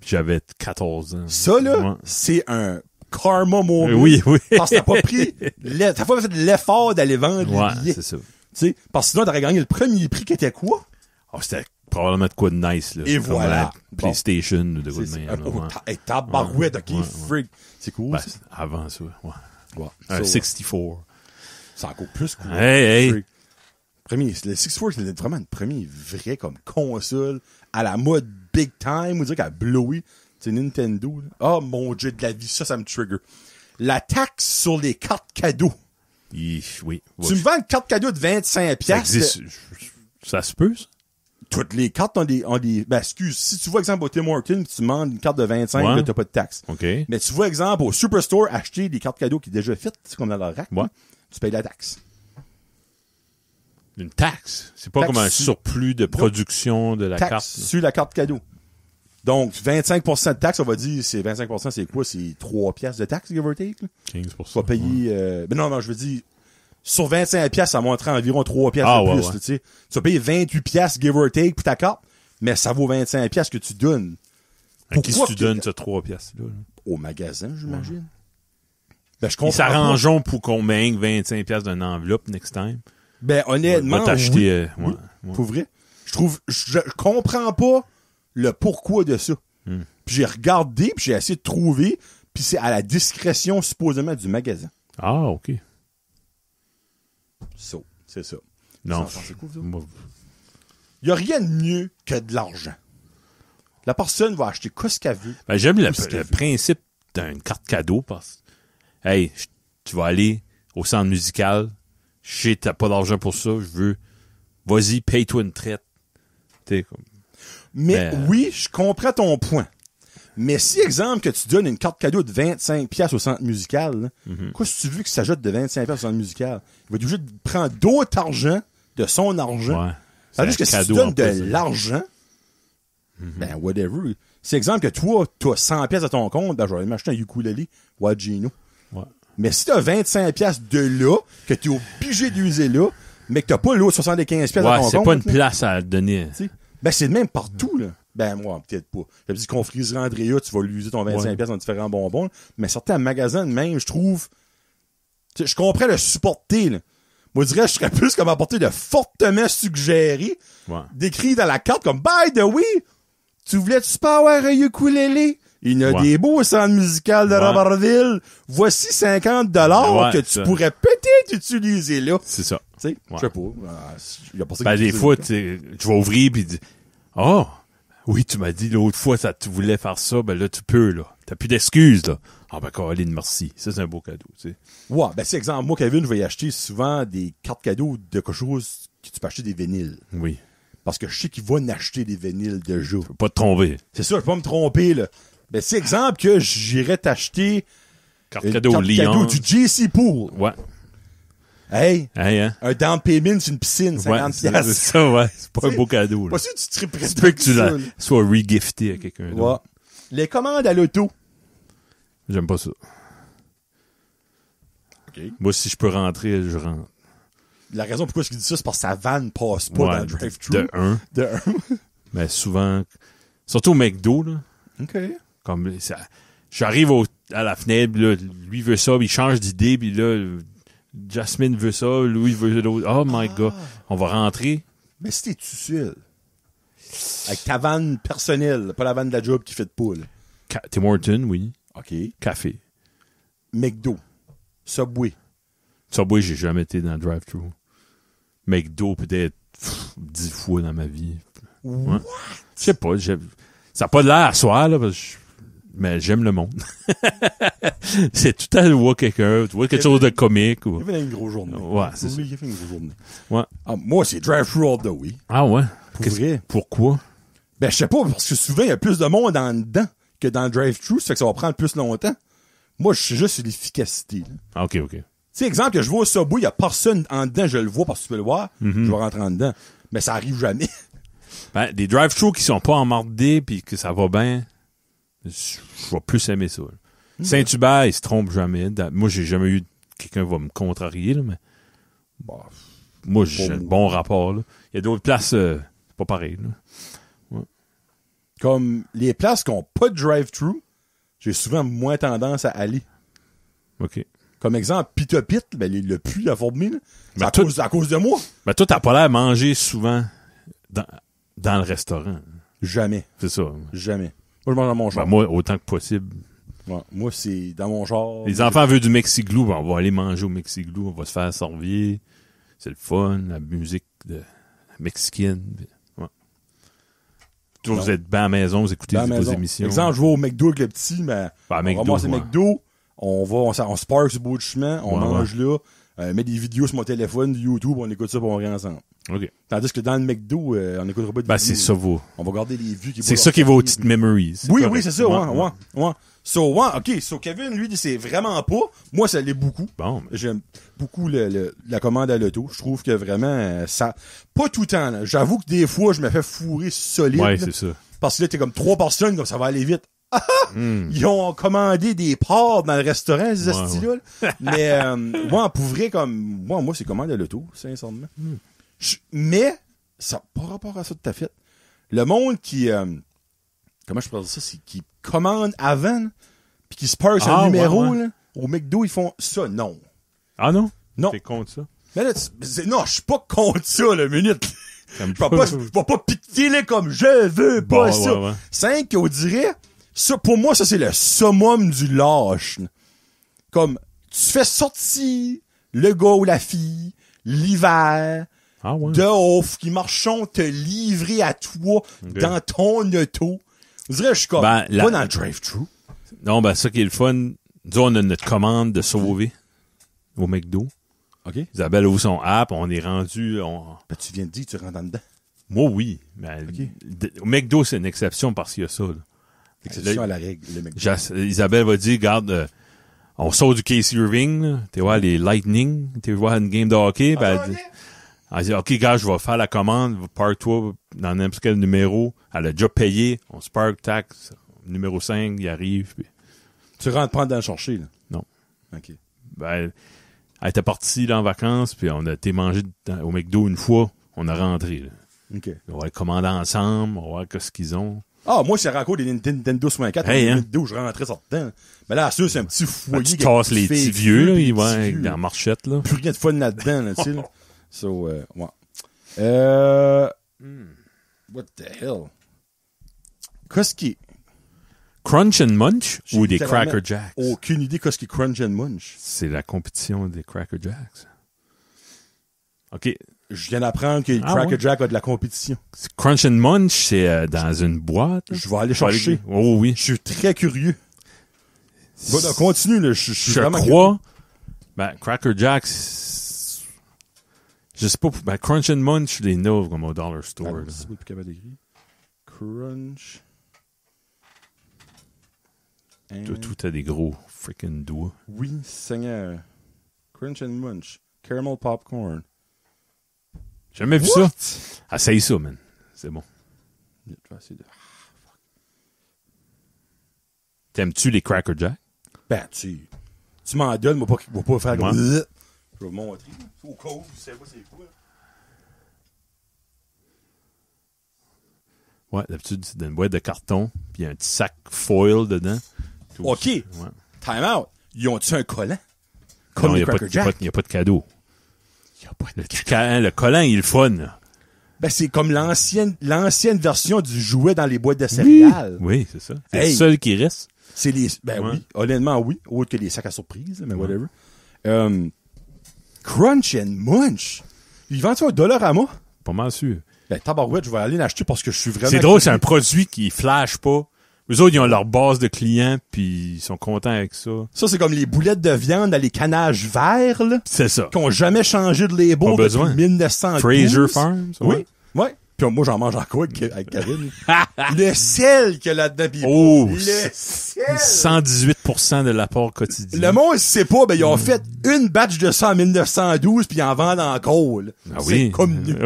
J'avais 14 ans.
Ça, là, c'est un karma moment.
Oui.
Parce que t'as pas fait l'effort d'aller vendre les billets.
C'est ça.
T'sais, parce que sinon, t'aurais gagné le premier prix qui était quoi?
Oh, c'était probablement de quoi de nice, là.
Et voilà.
PlayStation ou de quoi de même.
Tabarouette, OK, freak. C'est cool.
Avant ça,
ouais.
Un 64.
C'est encore plus cool.
Hey.
Le 64, c'est vraiment une première vraie comme console à la mode big time. On dirait qu'elle a blowé. C'est Nintendo. Oh mon Dieu de la vie, ça me trigger. La taxe sur les cartes cadeaux.
Oui.
Tu me vends une carte cadeau de 25$.
Ça existe. Ça se peut, ça?
Toutes les cartes ont des... Ben, excuse, si tu vois, exemple, au Tim Hortons, tu demandes une carte de 25$, là, t'as pas de taxe.
OK.
Mais tu vois, exemple, au Superstore, acheter des cartes cadeaux qui sont déjà faites, c'est comme dans leur rack.
Ouais.
Tu payes la taxe.
Une taxe? C'est pas comme un surplus de production de la carte? Taxe
sur la carte cadeau. Donc, 25% de taxe, on va dire, c'est 25%, c'est quoi? C'est 3$ de taxe, give or take?
15%.
Tu vas payer... mais non, je veux dire... sur 25 piastres, ça monterait environ 3 piastres de plus, tu sais. Tu vas payer 28 piastres, give or take, pour ta carte, mais ça vaut 25 piastres que tu donnes.
À qui tu donnes ce 3 piastres là?
Au magasin, j'imagine. Ben, je comprends.
Ils s'arrangeront pour qu'on mène 25 piastres d'une enveloppe next time.
Ben, honnêtement,
va t'acheter,
oui. Pour vrai. Je comprends pas le pourquoi de ça. Puis j'ai regardé, puis j'ai essayé de trouver, puis c'est à la discrétion, supposément, du magasin.
Ah, OK.
C'est ça.
Non.
Il y a rien de mieux que de l'argent. La personne va acheter quoi ce qu'elle veut.
Ben, j'aime le principe d'une carte cadeau parce que, hey, tu vas aller au centre musical, je sais t'as pas d'argent pour ça, je veux, vas-y, paye-toi une traite.
Mais oui, je comprends ton point. Mais si, exemple, que tu donnes une carte cadeau de 25 piastres au centre musical, quoi si tu veux que ça s'ajoute de 25 piastres au centre musical? Il va être obligé de prendre d'autres argent de son argent. Ouais. C'est-à-dire que si tu donnes de l'argent, ben, whatever. C'est exemple que toi, tu as 100 piastres à ton compte, ben, je vais aller m'acheter un ukulele ou un Gino.
Ouais.
Mais si tu as 25 piastres de là, que tu es obligé d'user là, mais que tu n'as pas l'autre 75 piastres à ton compte.
C'est pas une place à donner.
Ben, c'est le même partout, là. Ben, moi, peut-être pas. J'avais dit confiserie Andrea, tu vas l'user ton 25$ dans différents bonbons. Mais certains magasins, même, je trouve, je comprends le supporter, là. Moi, je dirais, je serais plus comme apporter de fortement suggéré, décrit dans la carte comme, by the way, tu voulais-tu pas avoir un ukulélé? Il y a des beaux centres musicaux de Robertville. Voici 50$ que tu pourrais peut-être utiliser là.
C'est ça.
Tu sais, je sais pas. Y a pas ça
ben, des fois, tu vas ouvrir pis dis, oh, oui, tu m'as dit l'autre fois, tu voulais faire ça, ben là, tu peux, là. T'as plus d'excuses, là. Ah, ben, Caroline, merci. Ça, c'est un beau cadeau, tu sais.
Ouais, ben, c'est exemple, moi, Kevin, je vais y acheter souvent des cartes cadeaux de quelque chose que tu peux acheter des vinyles.
Oui.
Parce que je sais qu'il va n'acheter des vinyles déjà.
Tu peux pas te tromper.
C'est ça, je peux pas me tromper, là. Ben, c'est exemple que j'irais t'acheter
carte cadeau
du JC Pool.
Ouais.
Hey,
hein?
Un down payment sur une piscine, 50$.
C'est ça, ouais. C'est pas un beau cadeau, là.
Pas sûr que tu triperais
tu peux que tu sois regifté à quelqu'un d'autre.
Ouais. Les commandes à l'auto.
J'aime pas ça.
Okay.
Moi, si je peux rentrer, je rentre.
La raison pourquoi je dis ça, c'est parce que sa vanne passe pas dans le drive-thru.
De un. Mais souvent, surtout au McDo, là.
OK.
Comme ça, j'arrive à la fenêtre, là, lui veut ça, il change d'idée, puis là, Jasmine veut ça, Louis veut l'autre. Oh my God. On va rentrer.
Mais si t'es tout seul, avec ta vanne personnelle, pas la vanne de la job qui fait de poule.
Tim Hortons, oui.
OK.
Café.
McDo. Subway.
Subway, j'ai jamais été dans le drive-thru. McDo, peut-être 10 fois dans ma vie. Ouais. Je sais pas, ça n'a pas l'air à soir, là, parce que mais j'aime le monde. C'est tout à voir quelqu'un, tu vois quelque chose de comique. Ou...
Il a fait une grosse journée.
Ouais, c'est ça.
Il a fait une grosse journée.
Ouais.
Ah, moi, c'est drive-thru all the way.
Ah ouais?
Vrai.
Pourquoi?
Ben, je sais pas, parce que souvent, il y a plus de monde en dedans que dans le drive-thru, ça fait que ça va prendre plus longtemps. Moi, je suis juste sur l'efficacité. Là.
Ah, OK.
Tu sais, exemple, que je vois au Subway, il y a personne en dedans, je le vois parce que tu peux le voir, je vais rentrer en dedans. Mais ça arrive jamais.
Ben, des drive-thru qui sont pas emmerdés pis que ça va bien, je vais plus aimer ça. Saint-Hubert, il se trompe jamais. Moi, j'ai jamais eu quelqu'un qui va me contrarier, là, mais moi, j'ai un bon rapport. Là. Il y a d'autres places, c'est pas pareil. Là. Ouais.
Comme les places qui n'ont pas de drive-thru, j'ai souvent moins tendance à aller.
OK.
Comme exemple, Pita Pit, ben, le puits à Fort Meade, c'est à cause de moi.
Ben, toi, t'as pas l'air à manger souvent dans le restaurant.
Jamais.
C'est ça.
Jamais. Moi, je mange dans mon char.
Ben, moi, autant que possible.
Ouais, moi, c'est dans mon char.
Les enfants veulent du Mexiglou, ben, on va aller manger au Mexiglou, on va se faire servir. C'est le fun, la musique mexicaine. Ouais. Toi, vous êtes bien à la maison, vous écoutez vos émissions.
Exemple, je vais au McDo avec le petit, mais on ramasse le McDo, on se parque sur le bout de chemin, on mange là, met des vidéos sur mon téléphone, YouTube, on écoute ça pour on revient ensemble.
OK.
Tandis que dans le McDo, on n'écoutera pas de
vidéos.
c'est
ça, vous.
On va garder les vues.
C'est ça qui est vos petites memories.
Oui, c'est ça, ouais. So, Kevin, lui, c'est vraiment pas. Moi, ça l'est beaucoup.
Bon.
J'aime beaucoup la commande à l'auto. Je trouve que vraiment, ça, pas tout le temps, là. J'avoue que des fois, je me fais fourrer solide.
Ouais, c'est ça.
Parce que là, t'es comme 3 personnes, comme ça va aller vite. Ils ont commandé des porcs dans le restaurant, ces hosties-là. Mais, moi, pour vrai, comme, moi, c'est commandé à l'auto, sincèrement. Mais, ça, par rapport à ça que t'as fait, le monde qui, comment je peux dire ça, c'est qui commande avant, puis qui se perd un numéro, là, au McDo, ils font ça, non.
Ah non?
Non.
T'es contre ça?
Mais là, non, je suis pas contre ça, la minute. Je vais pas piquer, là, comme je veux pas ça. Ouais. C'est qu'on dirait, ça, pour moi, ça, c'est le summum du lâche. Comme, tu fais sortir le gars ou la fille, l'hiver, de off, qui marchons te livrer à toi dans ton auto. On dirait, je suis comme, pas dans le drive-thru.
Non, ça qui est le fun, nous, on a notre commande de sauver au McDo.
OK.
Isabelle ouvre son app, on est rendu...
Ben, tu viens de dire que tu rentres dedans.
Moi, oui. Ben, au McDo, c'est une exception parce qu'il y a ça. Là.
Exception à la règle, le McDo.
Isabelle va dire, regarde, on sort du Casey Irving, tu vois, les Lightning, tu vois une game de hockey. Elle dit, OK, gars, je vais faire la commande, parque-toi dans n'importe quel numéro. Elle a déjà payé, on se parque, tac, numéro 5, il arrive. Puis...
Tu rentres pas dans le chercher, là?
Non.
OK.
Ben, elle était partie là en vacances, puis on a été manger au McDo une fois, on a rentré. Là.
OK.
On va commander ensemble, on va voir ce qu'ils ont.
Ah, moi, c'est encore des Nintendo 64, McDo, je rentrais ça dedans. Mais là, ça, c'est un petit foyer.
Tu tasses les petits vieux, là, ils vont dans la marchette, là.
Plus rien de fun là-dedans, là, tu sais, là. So, ouais. What the hell? Qu'est-ce qui est?
Crunch and Munch ou des Cracker Jacks?
Aucune idée qu'est-ce qui est Crunch and Munch.
C'est la compétition des Cracker Jacks. OK.
Je viens d'apprendre que Cracker Jack a de la compétition.
Crunch and Munch, c'est dans une boîte.
Je vais aller chercher.
Oh oui.
Je suis très curieux. Continue, là. Je suis vraiment
crois. Ben, Cracker Jacks, je sais pas, Crunch and Munch, les nouveaux comme au Dollar Store.
C'est pas plus capable d'écrire. Crunch.
Tout a des gros freaking doigts.
Oui, Seigneur. Crunch and Munch. Caramel Popcorn.
J'ai jamais vu ça. Essaye ça, man. C'est bon. T'aimes-tu les Cracker Jack?
Ben, tu m'en donnes, moi pas faire comme... Je vais vous montrer. Au cas où, tu sais pas c'est quoi.
Ouais, d'habitude, c'est dans une boîte de carton, puis il y a un petit sac foil dedans.
OK. Ouais. Time out. Ils ont-tu un collant? Comme
non,
les Cracker Jack?
Il n'y a pas de cadeau.
Il n'y a pas de cadeau.
Le collant, il est le fun, là.
Ben, c'est comme l'ancienne version du jouet dans les boîtes de céréales.
Oui, c'est ça. C'est le seul qui reste.
C'est les, oui. Honnêtement, oui. Autre que les sacs à surprise, mais whatever. Crunch and Munch. Ils vendent ça $1 à moi?
Pas mal sûr.
Ben, tabarouette, je vais aller l'acheter parce que je suis vraiment...
C'est drôle, c'est un produit qui flash pas. Eux autres, ils ont leur base de clients, puis ils sont contents avec ça.
Ça, c'est comme les boulettes de viande dans les canages verts, là.
C'est ça.
Qui ont jamais changé de label depuis 1912.
Fraser Farms.
Oui. Ouais. Puis moi, j'en mange encore avec Karine. Le sel qu'il y a là-dedans. Pis le sel.
118% de l'apport quotidien.
Le monde, sait pas, ben, ils ont fait une batch de ça en 1912 puis ils en vendent encore, là.
Ah oui.
C'est comme nous.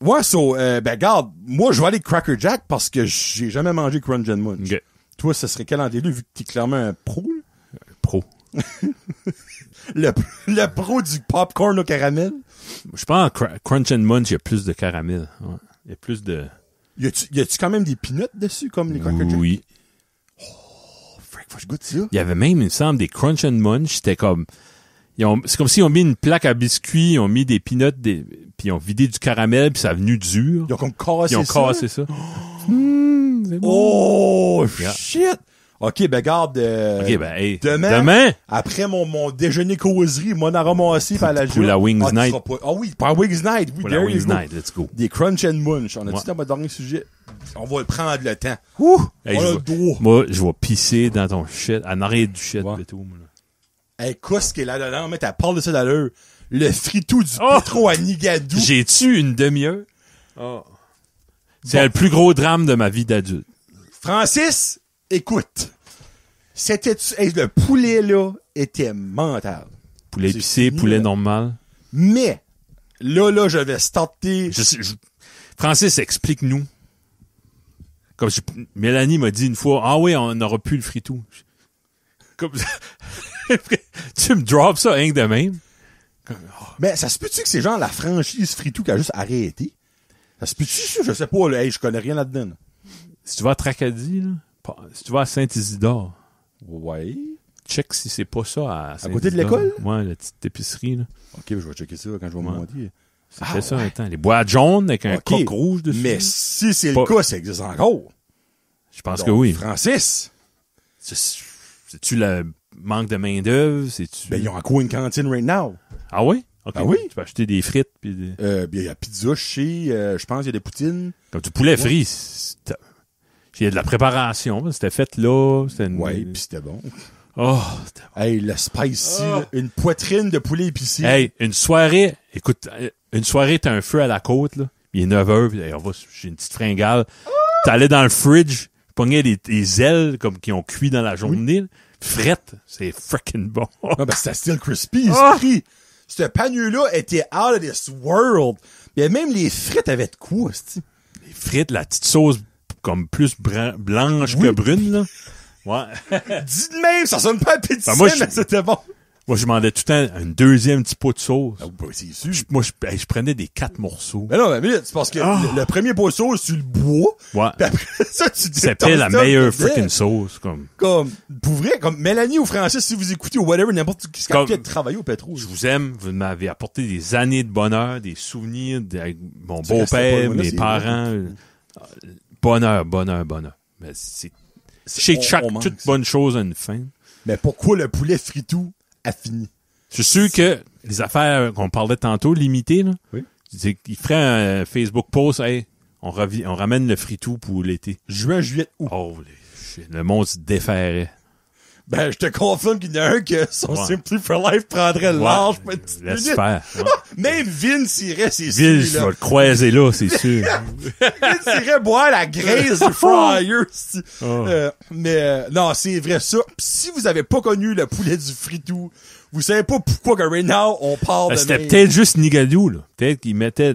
Ben, garde, moi, je vais aller Cracker Jack parce que j'ai jamais mangé Crunch and Munch.
Okay.
Toi, ce serait quel en des deux, vu que t'es clairement un pro, là?
Pro.
le pro du popcorn au caramel?
Je pense que Crunch and Munch, il y a plus de caramel. Ouais. Il y a plus de...
Y a-tu quand même des peanuts dessus, comme les Cracker Jack?
Oui.
Oh, frick, faut que je goûte ça.
Il y avait même, il me semble, des Crunch and Munch. C'était comme... C'est comme s'ils ont mis une plaque à biscuits, ils ont mis des peanuts, puis ils ont vidé du caramel, puis ça a venu dur.
Ils ont comme cassé ça.
Ils ont cassé ça.
C'est bon. Oh, shit! OK, ben garde, demain, après mon déjeuner causerie, mon ramassé par la journée.
Pour la Wings Night.
Oui, pour la Wings Night. Oui,
pour la Wings Night, let's go.
Des Crunch and Munch. On a dit dans mon dernier sujet. On va prendre le temps.
Hey, moi, je vais pisser dans ton shit, en arrière du shit et tout.
Hey, qu'est-ce qu'elle a là-dedans? Mais t'as parlé de ça d'allure. Le fritou du pétro à Nigadou.
J'ai-tu une demi-heure? Oh. C'est le plus gros drame de ma vie d'adulte.
Francis, écoute. Le poulet, là, était mental.
Poulet épicé, poulet normal.
Mais, là, je vais starter.
Francis, explique-nous. Comme Mélanie m'a dit une fois, ah oui, on n'aura plus le fritou. Comme tu me drops ça, rien que de même.
Mais ça se peut-tu que c'est genre la franchise fritou qui a juste arrêté? Ça se peut-tu? Je sais pas, là. Hey, je connais rien là-dedans. Là.
Si tu vas à Tracadie, là, si tu vas à Saint-Isidore.
Ouais.
Check si c'est pas ça à
côté de l'école?
Ouais, la petite épicerie, là.
Ok, je vais checker ça quand je vais me monter.
C'était ça un temps. Les boîtes jaunes avec un coq rouge dessus.
Mais si c'est le cas, ça existe encore.
Je pense que oui.
Francis.
C'est-tu le manque de main-d'œuvre?
Ben, ils ont encore une cantine right now.
Ah oui? OK.
Ah oui?
Tu peux acheter des frites puis
il y a pizza chez, je pense, il y a des poutines.
Comme du poulet frit. Il y a de la préparation. C'était fait là.
Ouais, puis c'était bon.
Oh,
c'était bon. Hey, le spicy, une poitrine de poulet épicé.
Hey, une soirée, écoute, t'as un feu à la côte, là. Il est 9h, puis j'ai une petite fringale. T'allais dans le fridge, pognais des ailes comme qui ont cuit dans la journée. Frette, c'est freaking bon.
Non, ben c'était still crispy, ce panneau-là était out of this world. Et même les frites avaient de quoi, c'ti?
Les frites, la petite sauce comme plus blanche que brune, là. Ouais.
Dis de même, ça sonne pas appétissant, mais c'était bon.
Moi, je demandais tout le temps un deuxième petit pot de sauce.
Ah, ben, c'est sûr.
Je prenais des 4 morceaux.
Mais non, mais c'est parce que le premier pot de sauce, tu le bois.
Ouais.
Puis après ça, tu dis.
C'était la meilleure freaking sauce, comme.
Pour vrai, comme Mélanie ou Francis, si vous écoutez ou whatever, n'importe qui qui a travaillé au pétrole.
Je vous aime. Vous m'avez apporté des années de bonheur, des souvenirs avec mon beau-père, mes parents. Bonheur. Mais c'est chez toute bonne chose a une fin.
Mais pourquoi le poulet fritou a fini?
Je suis sûr que les affaires qu'on parlait tantôt, limitées, là.
Oui.
Il ferait un Facebook post, hey, on ramène le fritou pour l'été.
Juin, juillet, août.
Oh, le monde se déferait.
Ben, je te confirme qu'il y en a un que son Simply for Life prendrait le large.
Laisse faire.
Même Vince irait, c'est sûr.
Vince, je vais le croiser là, c'est sûr.
Vince irait boire la graisse du fryer. Mais non, c'est vrai ça. Pis si vous avez pas connu le poulet du fritou, vous savez pas pourquoi que right now, on parle de
c'était peut-être juste Nigadou, là. Peut-être qu'il mettait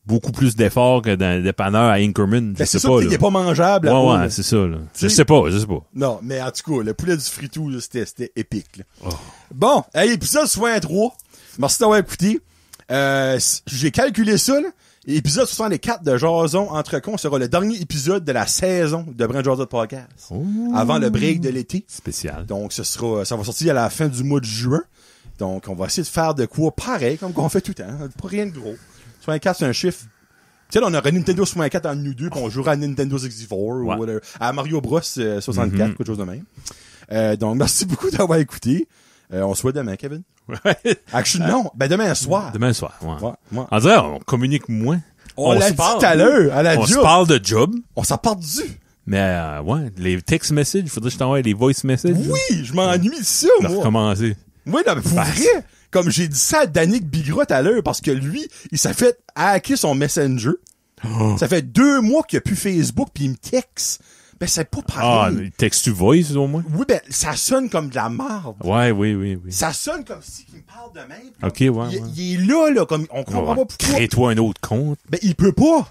beaucoup plus d'efforts que dans le dépanneur à Inkerman.
Ben, c'est ça qu'il est pas mangeable.
Ouais, c'est ça, là. Je sais pas.
Non, mais en tout cas, le poulet du fritou, là, c'était épique, là. Bon, hey, épisode 63. Merci d'avoir écouté. J'ai calculé ça, là. Épisode 64 de Jason Entre Cons sera le dernier épisode de la saison de Brand Jason Podcast. Avant le break de l'été.
Spécial.
Donc, ça va sortir à la fin du mois de juin. Donc, on va essayer de faire de quoi pareil, comme qu'on fait tout le temps. Pas rien de gros. 64, c'est un chiffre. Tu sais, on aurait Nintendo 64 en nous deux, puis on jouera à Nintendo 64 ou whatever, à Mario Bros 64, quelque chose de même. Donc, merci beaucoup d'avoir écouté. On se voit demain, Kevin. Actually, non. Ben, demain soir.
Demain soir, ouais. On dirait, on communique moins.
On l'a dit tout à l'heure, à la job.
On se parle de job.
On s'en parle du.
Mais, les text messages, il faudrait que je t'envoie les voice messages.
Oui, je m'ennuie de ça, moi.
Recommencer.
Oui, non, mais pour vrai. Comme j'ai dit ça à Danick Bigra tout à l'heure, parce que lui, il s'est fait hacker son Messenger. Ça fait 2 mois qu'il a plus Facebook, puis il me texte. Ben, c'est pas pareil.
Il texte-tu voice, au moins?
Oui, ben, ça sonne comme de la merde.
Ouais, oui.
Ça sonne comme si il me parle de même.
OK, ouais.
Il est là, comme, on comprend pas pourquoi.
Crée-toi un autre compte.
Ben, il peut pas.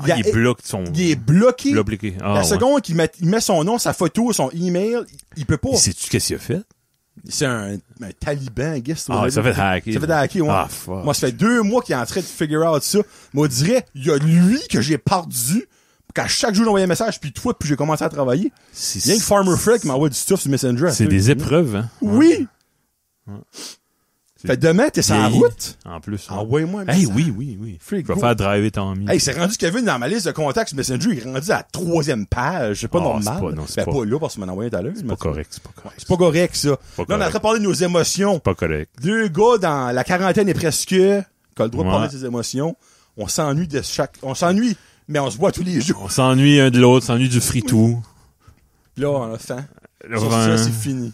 Il bloque son...
Il est bloqué.
Bloqué.
La seconde qu'il met son nom, sa photo, son email, il peut pas.
Sais-tu qu'est-ce qu'il a fait?
C'est un taliban, I guess.
Il s'est fait hacker.
Ça fait hacker, ouais. Moi, ça fait 2 mois qu'il est en train de figure out ça. Moi, on dirait, il y a lui que j'ai perdu, qu'à chaque jour, j'envoyais un message, puis toi, puis j'ai commencé à travailler. Il y a une Farmer Fred qui m'envoie du stuff sur Messenger.
C'est des épreuves, hein?
Oui! Ouais. Fait demain, t'es sur la route.
En plus.
Envoie-moi un
message. Hey, oui. Je vais faire driver Tommy.
Hey, c'est rendu Kevin dans ma liste de contacts sur Messenger. Il est rendu à la 3e page. C'est pas normal.
C'est
pas là parce que tu m'en envoyé tout à l'heure.
C'est pas correct.
C'est pas correct, ça. Là, on est en train de parler de nos émotions.
Pas correct.
2 gars dans la quarantaine est presque, qui a le droit de parler de ses émotions. On s'ennuie on s'ennuie, mais on se voit tous les jours.
On s'ennuie un de l'autre, s'ennuie du fritou.
Là, on a faim. Ça, c'est fini.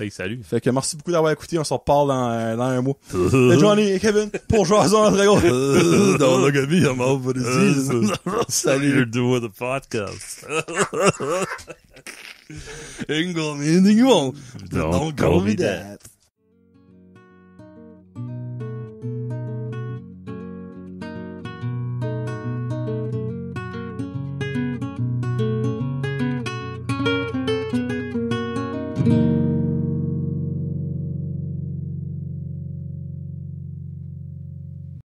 Salut.
Fait que merci beaucoup d'avoir écouté. On s'en reparle dans un mois. Johnny et Kevin, pour Jason Entre Cons. Don't look at me, I'm over the season.
Salut. You're doing the podcast.
Ain't gonna be anything wrong. Don't call me that.